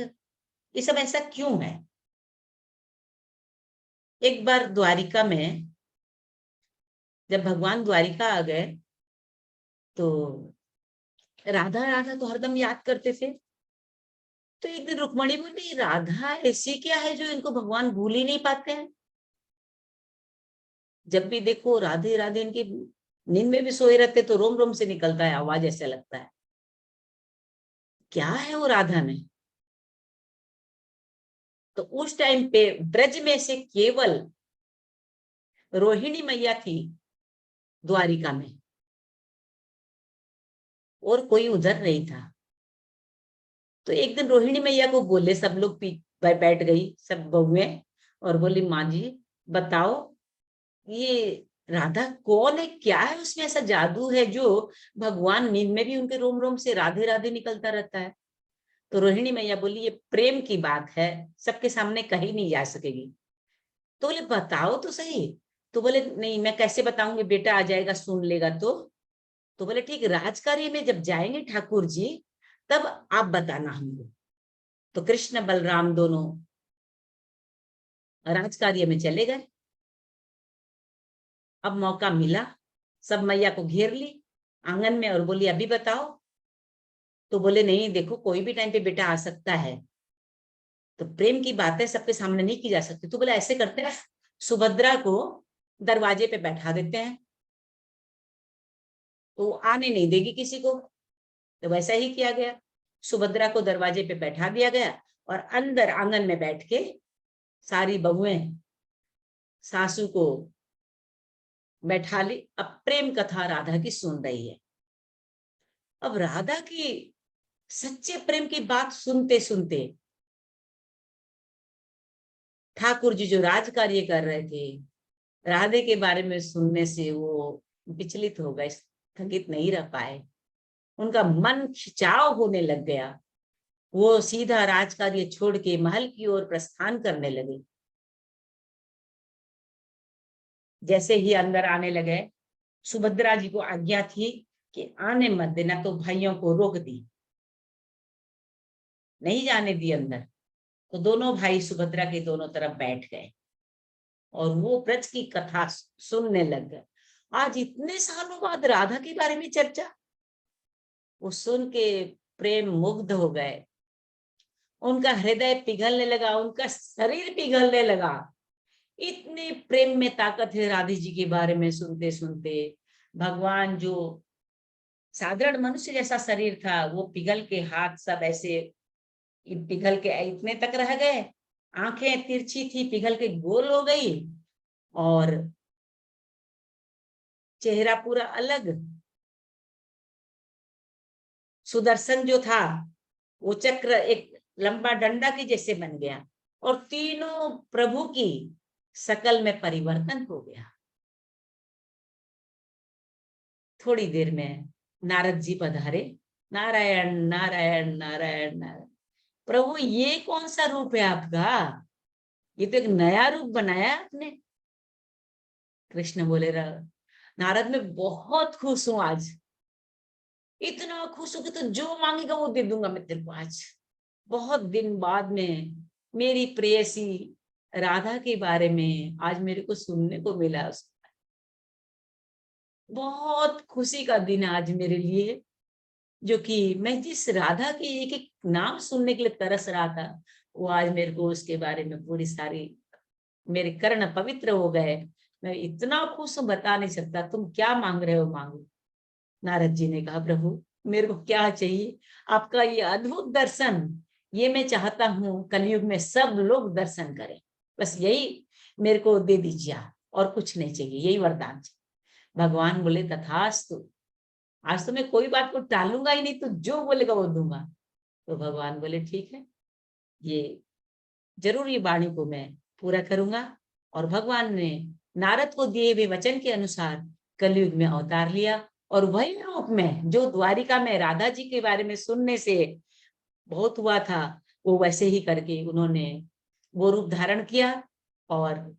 ये सब ऐसा क्यों है। एक बार द्वारिका में जब भगवान द्वारिका आ गए तो राधा राधा तो हरदम याद करते थे, तो एक दिन रुक्मणी बोली, राधा ऐसी क्या है जो इनको भगवान भूल ही नहीं पाते हैं। जब भी देखो राधे राधे, इनकी नींद में भी सोए रहते तो रोम रोम से निकलता है आवाज, ऐसा लगता है क्या है वो राधा में। तो उस टाइम पे ब्रज में से केवल रोहिणी मैया थी द्वारिका में, और कोई उधर नहीं था। तो एक दिन रोहिणी मैया को बोले, सब लोग बैठ गई सब बहुएं, और बोली माँ जी बताओ, ये राधा कौन है, क्या है उसमें ऐसा जादू है जो भगवान नींद में भी उनके रोम रोम से राधे राधे निकलता रहता है। तो रोहिणी मैया बोली, ये प्रेम की बात है, सबके सामने कहीं नहीं जा सकेगी। तो बोले बताओ तो सही। तो बोले नहीं, मैं कैसे बताऊंगी, बेटा आ जाएगा सुन लेगा तो बोले ठीक, राजकार्य में जब जाएंगे ठाकुर जी तब आप बताना हमको। तो कृष्ण बलराम दोनों राजकार्य में चले गए। अब मौका मिला, सब मैया को घेर ली आंगन में और बोली अभी बताओ। तो बोले नहीं देखो, कोई भी टाइम पे बेटा आ सकता है, तो प्रेम की बातें सबके सामने नहीं की जा सकती। तो बोले ऐसे करते हैं, सुभद्रा को दरवाजे पे बैठा देते हैं, तो आने नहीं देगी किसी को। तो वैसा ही किया गया, सुभद्रा को दरवाजे पे बैठा दिया गया, और अंदर आंगन में बैठ के सारी बहुएं सासू को बैठा ली, अब प्रेम कथा राधा की सुन रही है। अब राधा की सच्चे प्रेम की बात सुनते सुनते ठाकुर जी जो राज कार्य कर रहे थे, राधे के बारे में सुनने से वो विचलित हो गए, स्थगित नहीं रह पाए, उनका मन खिंचाव होने लग गया। वो सीधा राज कार्य छोड़ के महल की ओर प्रस्थान करने लगे। जैसे ही अंदर आने लगे, सुभद्रा जी को आज्ञा थी कि आने मत देना, तो भाइयों को रोक दी, नहीं जाने दी अंदर। तो दोनों भाई सुभद्रा के दोनों तरफ बैठ गए और वो ब्रज की कथा सुनने लग गए। आज इतने सालों बाद राधा के बारे में चर्चा, वो सुन के प्रेम मुग्ध हो गए, उनका हृदय पिघलने लगा, उनका शरीर पिघलने लगा। इतने प्रेम में ताकत है राधे जी के बारे में सुनते सुनते। भगवान जो साधारण मनुष्य जैसा शरीर था वो पिघल के, हाथ सब ऐसे पिघल के इतने तक रह गए, आंखें तिरछी थी पिघल के गोल हो गई, और चेहरा पूरा अलग। सुदर्शन जो था वो चक्र एक लंबा डंडा के जैसे बन गया, और तीनों प्रभु की शकल में परिवर्तन हो गया। थोड़ी देर में नारद जी पधारे। नारायण नारायण नारायण नारायण। प्रभु ये कौन सा रूप है आपका, ये तो एक नया रूप बनाया आपने। कृष्ण बोले, नारद मैं बहुत खुश हूं आज, इतना खुश हूं कि तो जो मांगेगा वो दे दूंगा मैं तेरे को। आज बहुत दिन बाद में मेरी प्रेयसी राधा के बारे में आज मेरे को सुनने को मिला। बहुत खुशी का दिन आज मेरे लिए, जो कि मैं जिस राधा के एक एक नाम सुनने के लिए तरस रहा था, वो आज मेरे को उसके बारे में पूरी सारी, मेरे कर्ण पवित्र हो गए। मैं इतना खुश हूं बता नहीं सकता। तुम क्या मांग रहे हो मांगो। नारद जी ने कहा, प्रभु मेरे को क्या चाहिए, आपका ये अद्भुत दर्शन, ये मैं चाहता हूँ कलयुग में सब लोग दर्शन करें, बस यही मेरे को दे दीजिए, और कुछ नहीं चाहिए, यही वरदान चाहिए। भगवान बोले, तथास्तु, आज तो मैं कोई बात को टालूंगा ही नहीं, तो जो बोलेगा वो दूंगा। तो भगवान बोले, ठीक है, ये जरूर ये वाणी को मैं पूरा करूंगा। और भगवान ने नारद को दिए हुए वचन के अनुसार कलयुग में अवतार लिया, और वही रूप में जो द्वारिका में राधा जी के बारे में सुनने से बहुत हुआ था, वो वैसे ही करके उन्होंने वो रूप धारण किया। और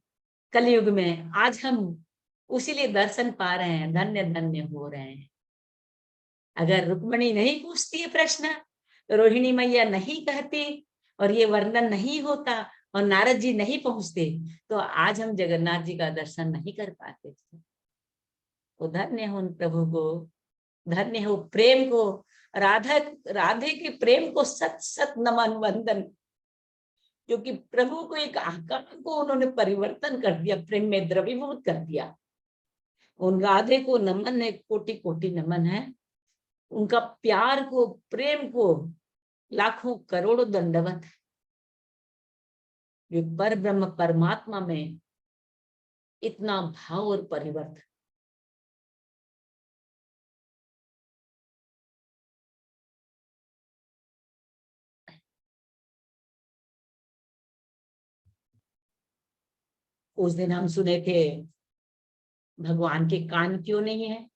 कलयुग में आज हम उसी लिए दर्शन पा रहे हैं, धन्य धन्य हो रहे हैं। अगर रुक्मणी नहीं पूछती है प्रश्न, रोहिणी मैया नहीं कहती, और ये वर्णन नहीं होता, और नारद जी नहीं पहुंचते, तो आज हम जगन्नाथ जी का दर्शन नहीं कर पाते थे। तो धन्य हो उन प्रभु को, धन्य हो प्रेम को, राधा राधे के प्रेम को सत सत नमन वंदन, क्योंकि प्रभु को एक आकार को उन्होंने परिवर्तन कर दिया, प्रेम में द्रवीभूत कर दिया। उन राधे को नमन है, कोटि कोटि नमन है। उनका प्यार को, प्रेम को लाखों करोड़ों दंडवत है। पर ब्रह्म परमात्मा में इतना भाव और परिवर्तन। उस दिन हम सुने थे, भगवान के कान क्यों नहीं है,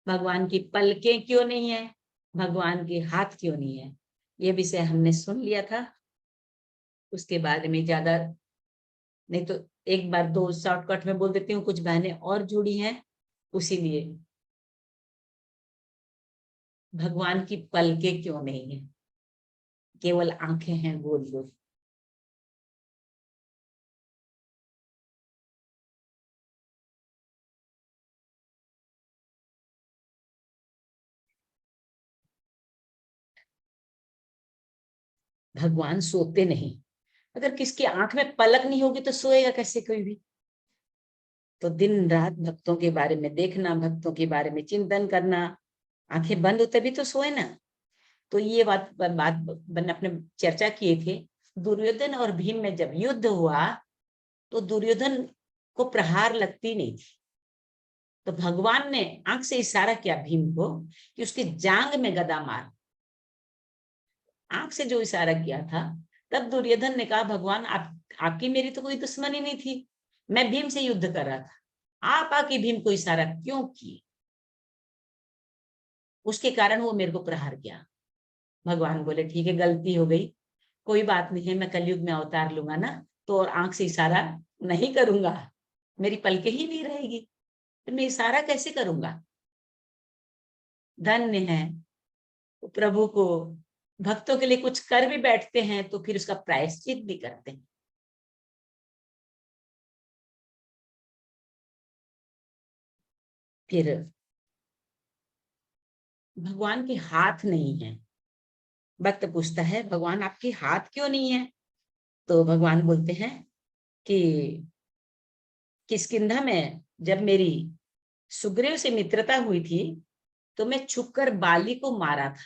भगवान की पलकें क्यों नहीं है, भगवान के हाथ क्यों नहीं है, ये विषय हमने सुन लिया था। उसके बारे में ज्यादा नहीं तो एक बार दो शॉर्टकट में बोल देती हूँ, कुछ बहनें और जुड़ी हैं उसी लिए। भगवान की पलकें क्यों नहीं है, केवल आंखें हैं गोल गोल। भगवान सोते नहीं, अगर किसकी आंख में पलक नहीं होगी तो सोएगा कैसे कोई भी। तो दिन रात भक्तों के बारे में देखना, भक्तों के बारे में चिंतन करना, आंखें बंद हो तभी तो सोए ना। तो ये बात अपने चर्चा किए थे। दुर्योधन और भीम में जब युद्ध हुआ तो दुर्योधन को प्रहार लगती नहीं थी, तो भगवान ने आंख से इशारा किया भीम को कि उसके जांग में गदा मार। आंख से जो इशारा किया था, तब दुर्योधन ने कहा, भगवान आपकी मेरी तो कोई दुश्मनी नहीं थी, मैं भीम से युद्ध कर रहा था, आप आके भीम को इशारा क्यों किए। उसके कारण वो मेरे को प्रहार किया। भगवान बोले, ठीक है गलती हो गई, कोई बात नहीं है, मैं कलयुग में अवतार लूंगा ना, तो और आंख से इशारा नहीं करूंगा, मेरी पलकें ही नहीं रहेगी, तो मैं इशारा कैसे करूंगा। धन्य है प्रभु को भक्तों के लिए कुछ कर भी बैठते हैं तो फिर उसका प्रायश्चित भी करते हैं। फिर भगवान के हाथ नहीं है। भक्त पूछता है भगवान आपके हाथ क्यों नहीं है? तो भगवान बोलते हैं कि किष्किंधा में जब मेरी सुग्रीव से मित्रता हुई थी तो मैं छुपकर बाली को मारा था,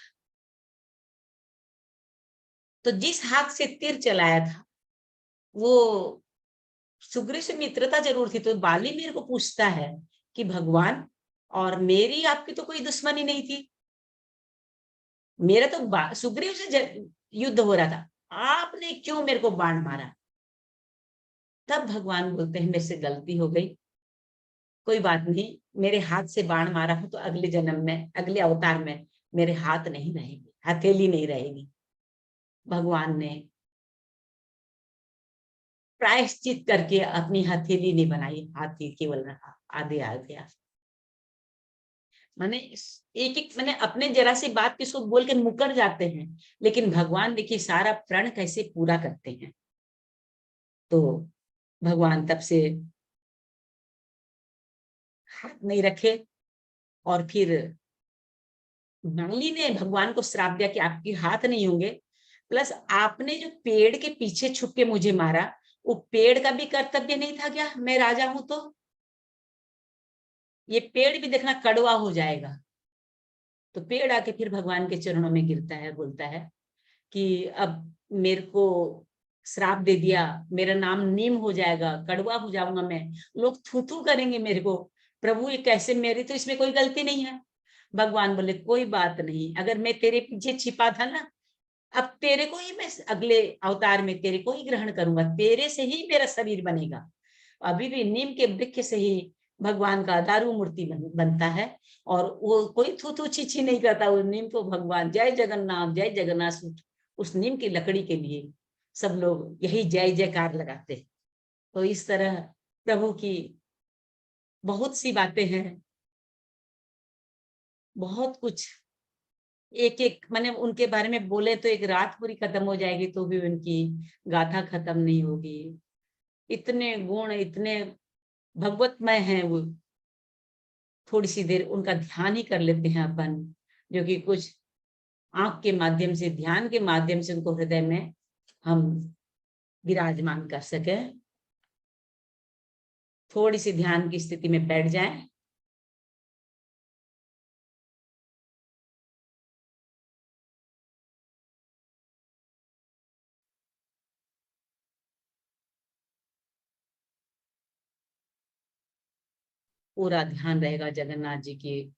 तो जिस हाथ से तीर चलाया था वो सुग्रीव से मित्रता जरूर थी। तो बाली मेरे को पूछता है कि भगवान और मेरी आपकी तो कोई दुश्मनी नहीं थी, मेरा तो सुग्रीव से युद्ध हो रहा था, आपने क्यों मेरे को बाण मारा? तब भगवान बोलते हैं मेरे से गलती हो गई, कोई बात नहीं, मेरे हाथ से बाण मारा हो तो अगले जन्म में, अगले अवतार में मेरे हाथ नहीं रहेगी, हथेली नहीं रहेगी। भगवान ने प्रायश्चित करके अपनी हथेली नहीं बनाई, हाथी केवल रहा, आधे आ गया। माने एक एक मैंने अपने जरा सी बात किसको बोल के मुकर जाते हैं, लेकिन भगवान देखिए सारा प्रण कैसे पूरा करते हैं। तो भगवान तब से हाथ नहीं रखे, और फिर नाली ने भगवान को श्राप दिया कि आपके हाथ नहीं होंगे, प्लस आपने जो पेड़ के पीछे छुप के मुझे मारा, वो पेड़ का भी कर्तव्य नहीं था क्या? मैं राजा हूं तो ये पेड़ भी देखना कड़वा हो जाएगा। तो पेड़ आके फिर भगवान के चरणों में गिरता है, बोलता है कि अब मेरे को श्राप दे दिया, मेरा नाम नीम हो जाएगा, कड़वा हो जाऊंगा मैं, लोग थू थू करेंगे मेरे को, प्रभु ये कैसे, मेरी तो इसमें कोई गलती नहीं है। भगवान बोले कोई बात नहीं, अगर मैं तेरे पीछे छिपा था ना, अब तेरे को ही मैं अगले अवतार में तेरे को ही ग्रहण करूंगा, तेरे से ही मेरा शरीर बनेगा। अभी भी नीम के वृक्ष से ही भगवान का दारू मूर्ति बनता है, और वो कोई थू थू छी छी नहीं करता। उस नीम को भगवान जय जगन्नाथ जय जगन्नाथ, उस नीम की लकड़ी के लिए सब लोग यही जय जयकार लगाते हैं। तो इस तरह प्रभु की बहुत सी बातें हैं, बहुत कुछ, एक एक मैंने उनके बारे में बोले तो एक रात पूरी खत्म हो जाएगी तो भी उनकी गाथा खत्म नहीं होगी। इतने गुण, इतने भगवतमय हैं वो। थोड़ी सी देर उनका ध्यान ही कर लेते हैं अपन, जो कि कुछ आंख के माध्यम से, ध्यान के माध्यम से उनको हृदय में हम विराजमान कर सके। थोड़ी सी ध्यान की स्थिति में बैठ जाएं। पूरा ध्यान रहेगा जगन्नाथ जी की।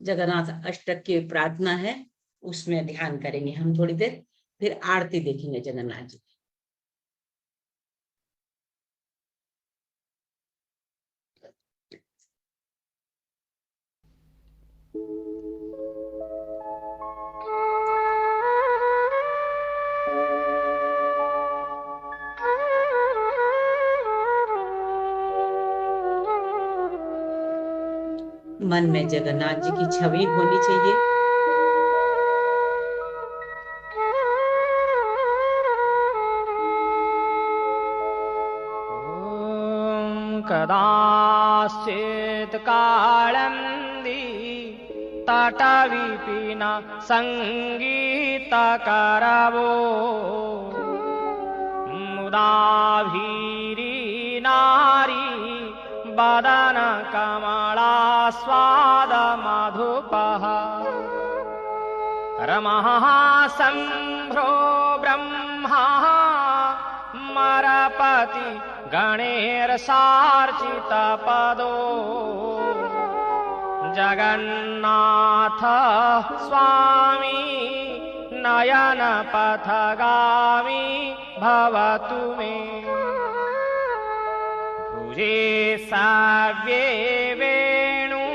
जगन्नाथ अष्टक की प्रार्थना है, उसमें ध्यान करेंगे हम थोड़ी देर, फिर आरती देखेंगे जगन्नाथ जी। मन में जगन्नाथ जी की छवि होनी चाहिए। कदाचित् कालन्दी तटविपिन सङ्गीतकरवो मुदाभीरी नारी वदन कमलास्वादमधुपः रमः सम्भ्रो ब्रह्मा मरपति गणेरसार्चितपदो जगन्नाथ स्वामी नयनपथगामी भवतु मे भुजे साव्ये वेणु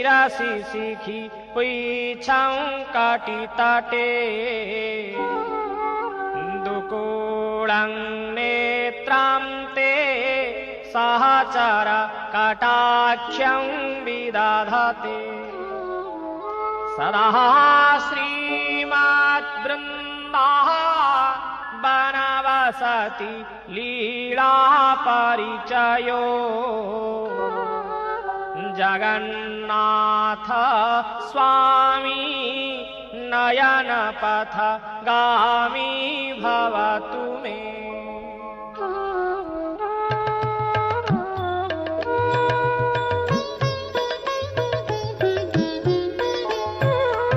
शिरसि शिखि पुच्छं कटितटे दुकूलं नेत्रं ते सहचर कटाक्षं विदधते सदा श्रीमद्वृन्दः वनवसति लीला परिचयो जगन्नाथ स्वामी नयनपथ गामी भवतु मे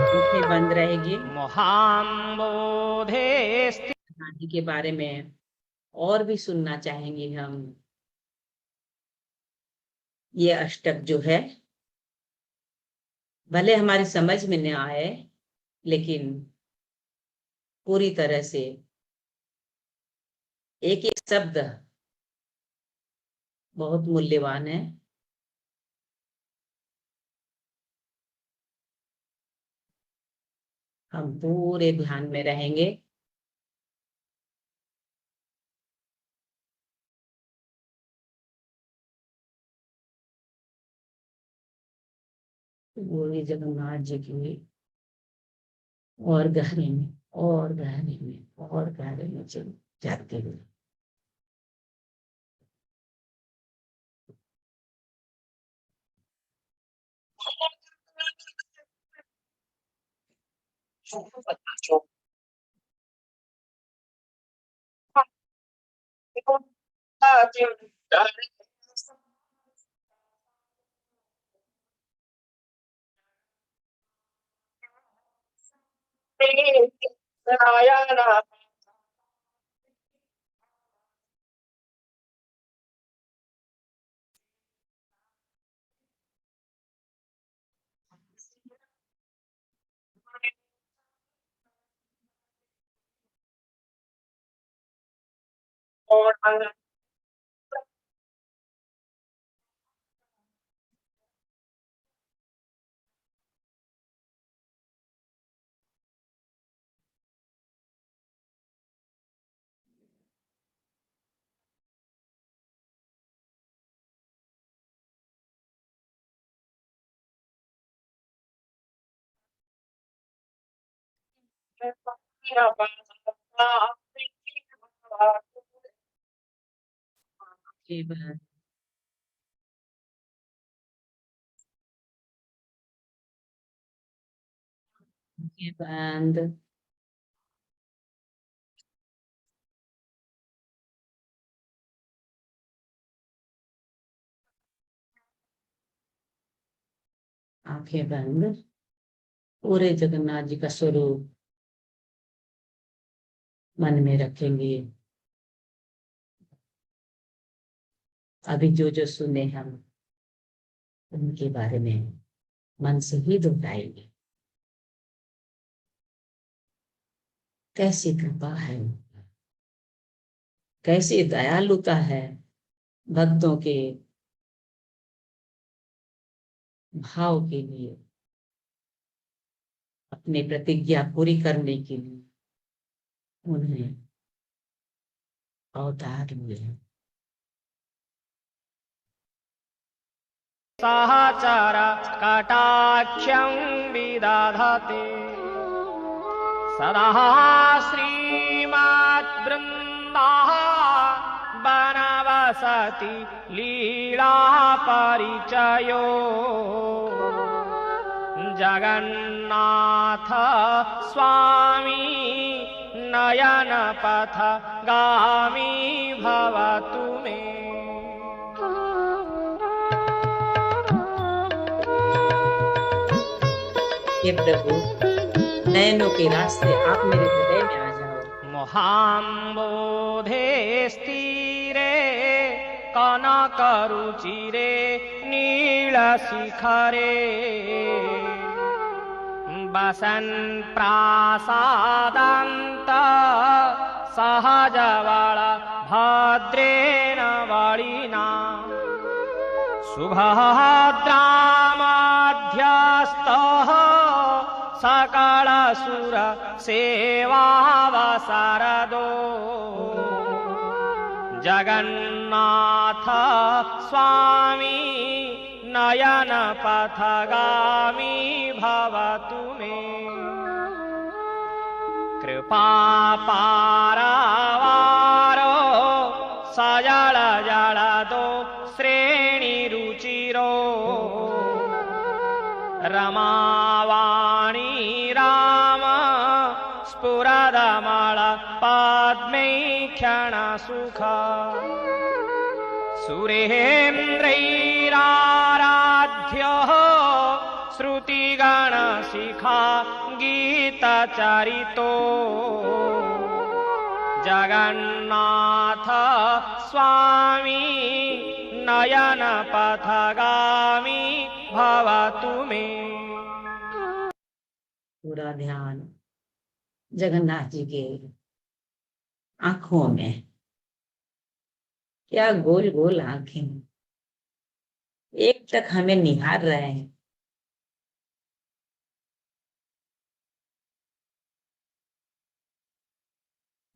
आंखें बंद रहेगी। मोहाम्बोधे नाजी के बारे में और भी सुनना चाहेंगे हम। ये अष्टक जो है भले हमारी समझ में न आए, लेकिन पूरी तरह से एक एक शब्द बहुत मूल्यवान है। हम पूरे ध्यान में रहेंगे। पूरी जगन्नाथ जी की और गहरे में और गहरे में और गहरे में चल जाते हुए के बाद बंद। आंखें बंद। पूरे जगन्नाथ जी का स्वरूप मन में रखेंगे। अभी जो जो सुने हम उनके बारे में मन से ही दोहराएंगे। कैसी कृपा है, कैसी दयालुता है भक्तों के भाव के लिए, अपनी प्रतिज्ञा पूरी करने के लिए उन्हें अवतार हुए। सहचर कटाक्षं विदधते सदा श्रीमद्वृन्दः वनवसति लीला परिचयो जगन्नाथ स्वामी नयनपथ गामी भवतु मे हे प्रभु, नयनों के रास्ते आप मेरे हृदय में आ जाओ। मोहाम्बोधे स्थिरे कनकरुचिरे नीलशिखरे वसन् प्रासादान्त सहजवळ भद्रेण वळिना सुभद्रा मध्य सकल सुर सेवावसारदो जगन्नाथ स्वामी नयन पथगामी भवतु मे कृपा पारावारो सजल जलदो श्रेणी रुचिरो रमावाणी राम स्फुरदमल पद्मै क्षण सुख सुरेन्द्रैराराध्य श्रुतिगणशिखा गीतचरितो जगन्नाथ स्वामी नयन पथगामी भवतु मे। पूरा ध्यान जगन्नाथ जी के आंखों में, क्या गोल गोल आंखें, एक तक हमें निहार रहे हैं।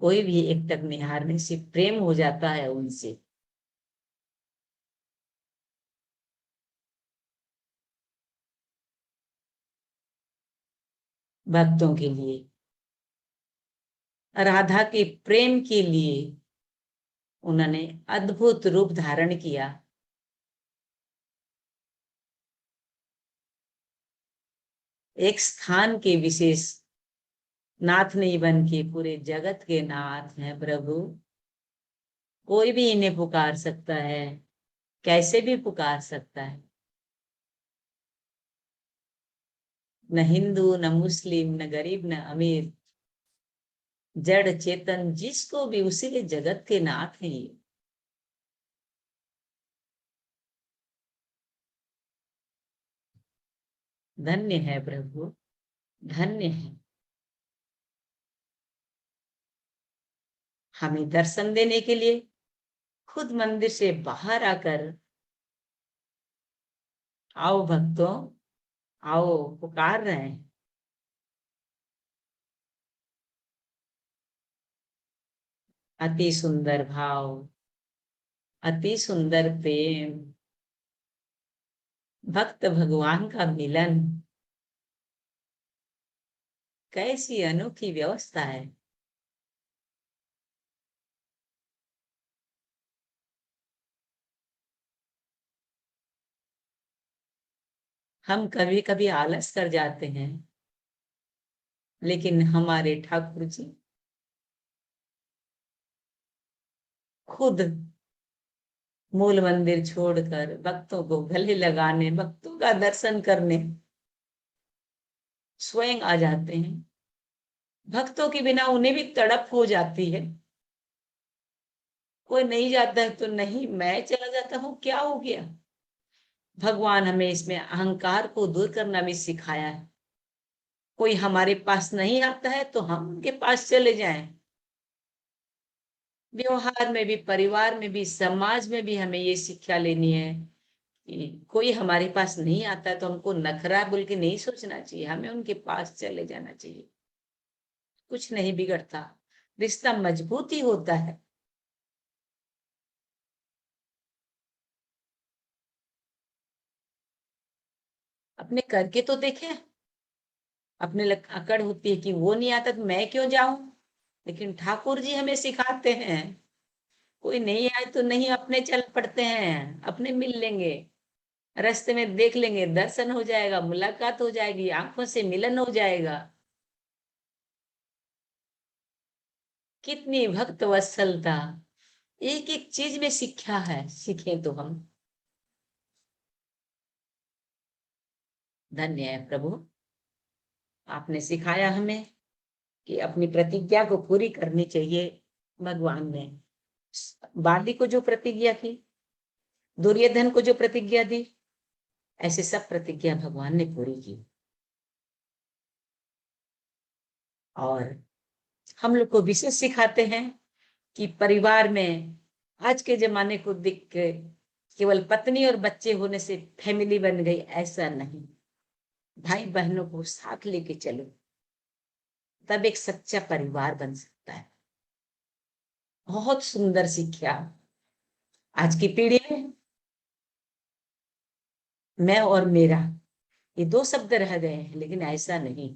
कोई भी एक तक निहारने से प्रेम हो जाता है उनसे। भक्तों के लिए, राधा के प्रेम के लिए उन्होंने अद्भुत रूप धारण किया। एक स्थान के विशेष नाथ नहीं बन के पूरे जगत के नाथ हैं प्रभु। कोई भी इन्हें पुकार सकता है, कैसे भी पुकार सकता है। न हिंदू, न मुस्लिम, न गरीब, न अमीर, जड़ चेतन जिसको भी, उसी के जगत के नाथ हैं ये। धन्य है प्रभु, धन्य है। हमें दर्शन देने के लिए खुद मंदिर से बाहर आकर, आओ भक्तों आओ, पुकार रहे हैं। अति सुंदर भाव, अति सुंदर प्रेम, भक्त भगवान का मिलन, कैसी अनोखी व्यवस्था है। हम कभी कभी आलस कर जाते हैं, लेकिन हमारे ठाकुर जी खुद मूल मंदिर छोड़कर भक्तों को गले लगाने, भक्तों का दर्शन करने स्वयं आ जाते हैं। भक्तों के बिना उन्हें भी तड़प हो जाती है। कोई नहीं जाता है तो नहीं, मैं चला जाता हूँ, क्या हो गया। भगवान हमें इसमें अहंकार को दूर करना भी सिखाया है। कोई हमारे पास नहीं आता है तो हम उनके पास चले जाएं। व्यवहार में भी, परिवार में भी, समाज में भी हमें ये शिक्षा लेनी है कि कोई हमारे पास नहीं आता है तो हमको नखरा बोल के नहीं सोचना चाहिए, हमें उनके पास चले जाना चाहिए। कुछ नहीं बिगड़ता, रिश्ता मजबूत ही होता है। अपने करके तो देखें। अपने अकड़ होती है कि वो नहीं आता तो मैं क्यों जाऊं, लेकिन ठाकुर जी हमें सिखाते हैं कोई नहीं आए तो नहीं, अपने चल पड़ते हैं, अपने मिल लेंगे, रास्ते में देख लेंगे, दर्शन हो जाएगा, मुलाकात हो जाएगी, आंखों से मिलन हो जाएगा। कितनी भक्त वत्सलता एक एक चीज में सीखा है, सीखे तो हम धन्य है प्रभु। आपने सिखाया हमें कि अपनी प्रतिज्ञा को पूरी करनी चाहिए। भगवान ने बाली को जो प्रतिज्ञा की, दुर्योधन को जो प्रतिज्ञा दी, ऐसे सब प्रतिज्ञा भगवान ने पूरी की। और हम लोग को विशेष सिखाते हैं कि परिवार में आज के जमाने को देख के केवल पत्नी और बच्चे होने से फैमिली बन गई, ऐसा नहीं। भाई बहनों को साथ लेके चलो, तब एक सच्चा परिवार बन सकता है। बहुत सुंदर शिक्षा आज की पीढ़ी में मैं और मेरा ये दो शब्द रह गए हैं, लेकिन ऐसा नहीं।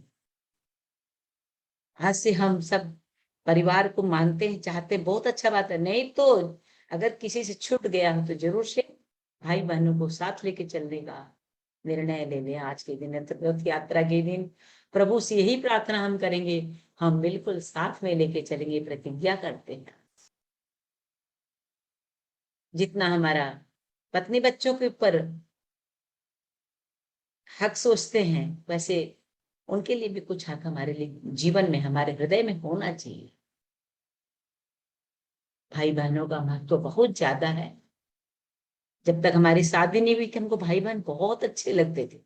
आज से हम सब परिवार को मानते हैं, चाहते हैं, बहुत अच्छा बात है। नहीं तो अगर किसी से छूट गया हो तो जरूर से भाई बहनों को साथ लेके चलने का निर्णय ले लें। आज के दिन रथ यात्रा के दिन प्रभु से यही प्रार्थना हम करेंगे, हम बिल्कुल साथ में लेके चलेंगे, प्रतिज्ञा करते हैं। जितना हमारा पत्नी बच्चों के ऊपर हक सोचते हैं, वैसे उनके लिए भी कुछ हक हमारे लिए जीवन में, हमारे हृदय में होना चाहिए। भाई बहनों का महत्व तो बहुत ज्यादा है। जब तक हमारी शादी नहीं हुई थी, हमको भाई बहन बहुत अच्छे लगते थे।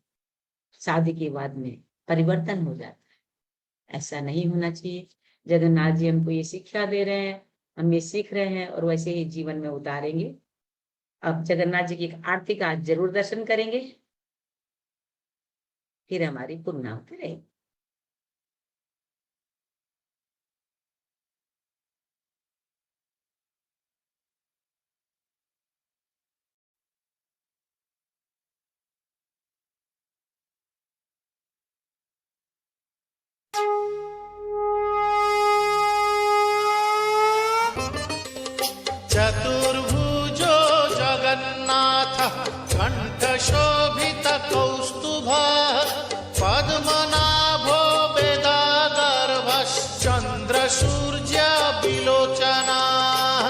शादी के बाद में परिवर्तन हो जाता है, ऐसा नहीं होना चाहिए। जगन्नाथ जी हमको ये शिक्षा दे रहे हैं, हम ये सीख रहे हैं और वैसे ही जीवन में उतारेंगे। अब जगन्नाथ जी की एक आरती का आज जरूर दर्शन करेंगे, फिर हमारी पूर्णाहुति रहेगी। चतुर्भुजो जगन्नाथः कण्ठशोभितकौस्तुभः पद्मनाभो वेदागर्भश्चन्द्रसूर्यविलोचनाः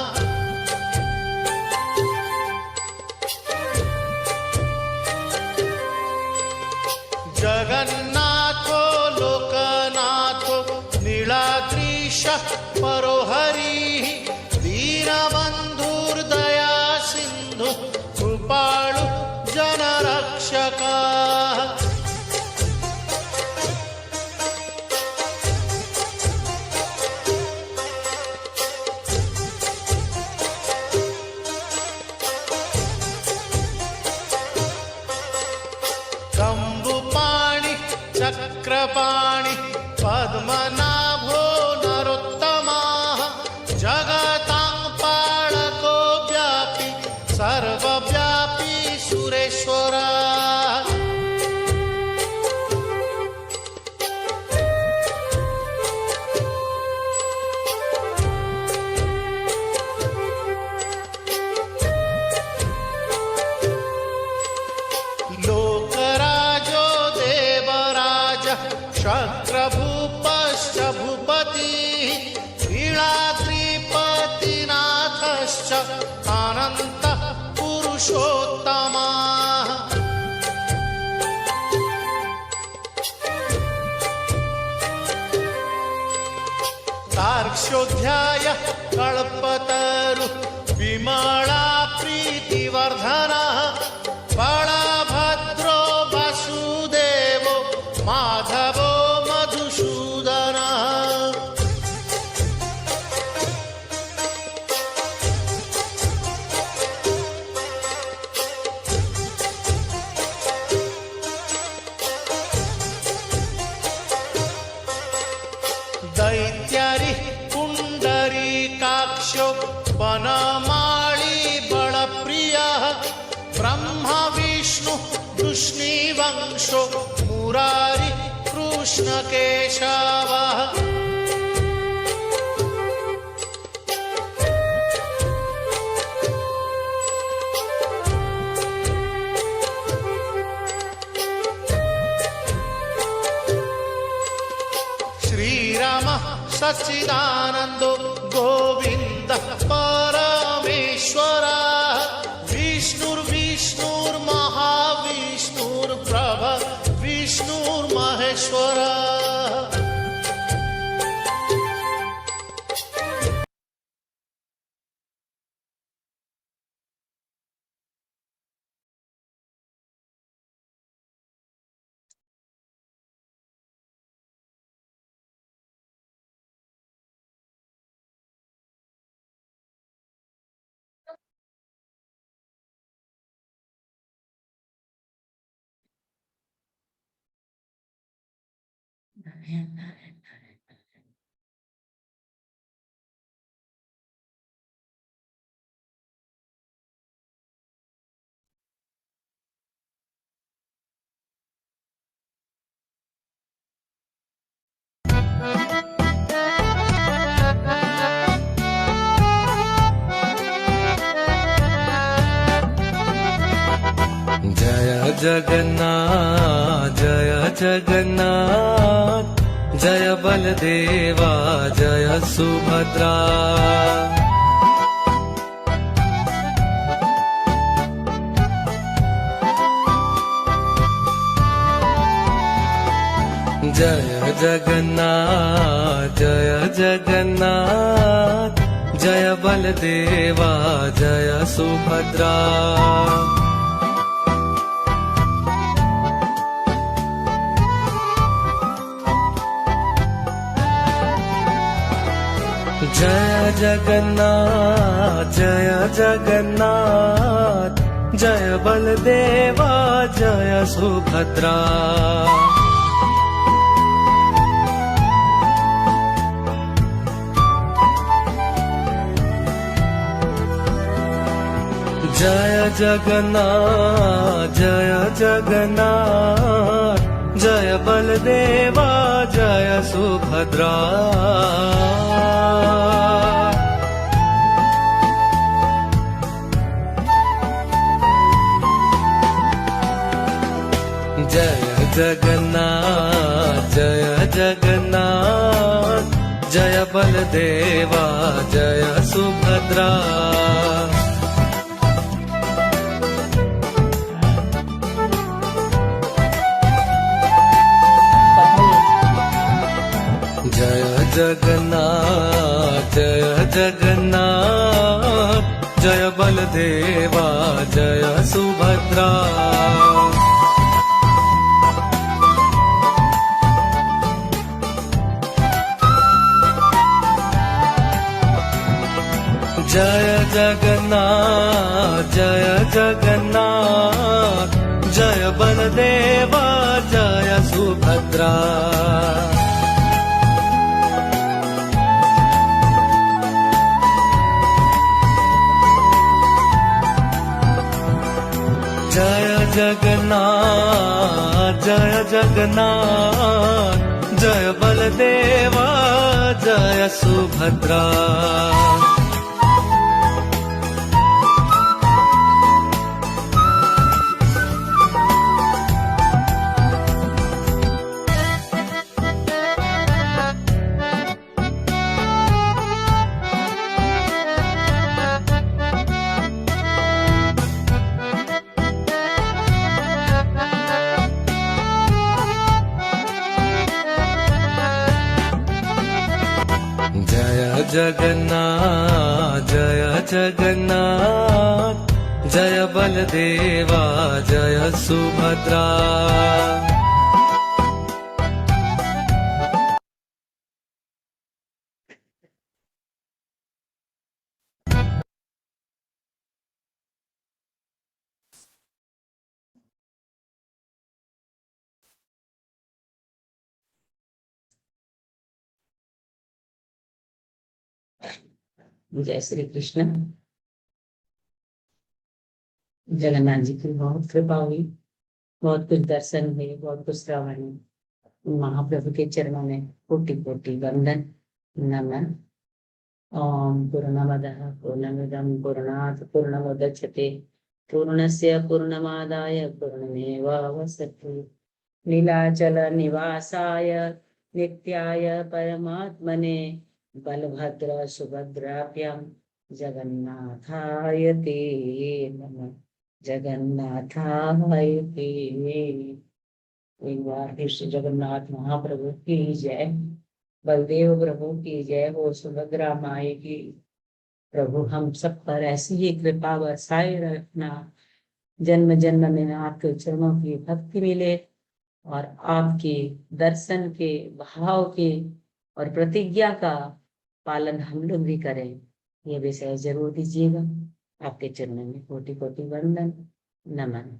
जगन्नाथो लोकनाथो नीलाद्रीशः परो हरिः दीनबन्धुर्दया सिन्धु कृपाळु जनरक्षकः कम्बुपाणि चक्रपाणि पद्मनाभो नरोत्तमाः जगतां पालको व्यापी सर्वव्यापी सुरेश्वरः लोकराजो देवराज शक्रभूपश्च भूपतिः लीलाद्रिपतिनाथश्च अनन्तः पुरुषोत्तमाः तार्क्ष्योऽध्याय कल्पतरु विमला प्रीतिवर्धनः बलभद्रो वासुदेवो माधवो मधुसूदनः दैत्यारिः पुण्डरीकाक्षो वनमाळी बलप्रियः ब्रह्मा विष्णु वृष्णिवंशो मुरारी कृष्णकेशवः श्रीरामः सच्चिदानन्दो गोविन्दः परमेश्वरः विष्णुर्महाविष्णुर्प्रभ विष्णुर्महेश्वरः नारायण नारायण नारायण। जय जगन्नाथ जय जगन्नाथ जय बलदेवा जय सुभद्रा। जय जगन्नाथ जय जगन्नाथ जय बलदेवा जय सुभद्रा। जय जगन्नाथ जय जगन्नाथ जय बलदेवा जय सुभद्रा। जय जगन्नाथ जय जगन्नाथ जय बलदेवा जय सुभद्रा। जय जगन्नाथ जय जगन्नाथ जय बलदेवा जय सुभद्रा। जय जगन्नाथ जय जगन्नाथ जय बलदेवा जय सुभद्रा। जय जगन्नाथ जय जगन्नाथ जय बलदेवा जय सुभद्रा। जय जगन्नाथ जय जगन्नाथ जय बलदेवा जय सुभद्रा। जय जगन्नाथ जय जगन्नाथ जय बलदेवा जय सुभद्रा। जय श्री कृष्ण। जगन्नाथ जी की बहुत कृपा हुई, बहुत कुछ दर्शन हुए, बहुत कुछ श्रवण हुए। महाप्रभु के चरणों में कोटि कोटि वंदन नमन। ओम पूर्णमदः पूर्णमिदं पूर्णात् पूर्णमुदच्यते पूर्णस्य पूर्णमादाय पूर्णमेवावशिष्यते। नीलाचल निवासाय नित्याय परमात्मने बलभद्र सुभद्राभ्यां जगन्नाथाय ते नमः। जगन्नाथाय ते। एक बार फिर से जगन्नाथ महाप्रभु की जय, बलदेव प्रभु की जय हो, सुभद्रा माई की। प्रभु हम सब पर ऐसी ही कृपा बरसाए रखना, जन्म जन्म में आपके चरणों की भक्ति मिले और आपके दर्शन के भाव के और प्रतिज्ञा का पालन हम लोग भी करें, ये विषय जरूर दीजिएगा। आपके चरणों में कोटि कोटि वंदन नमन।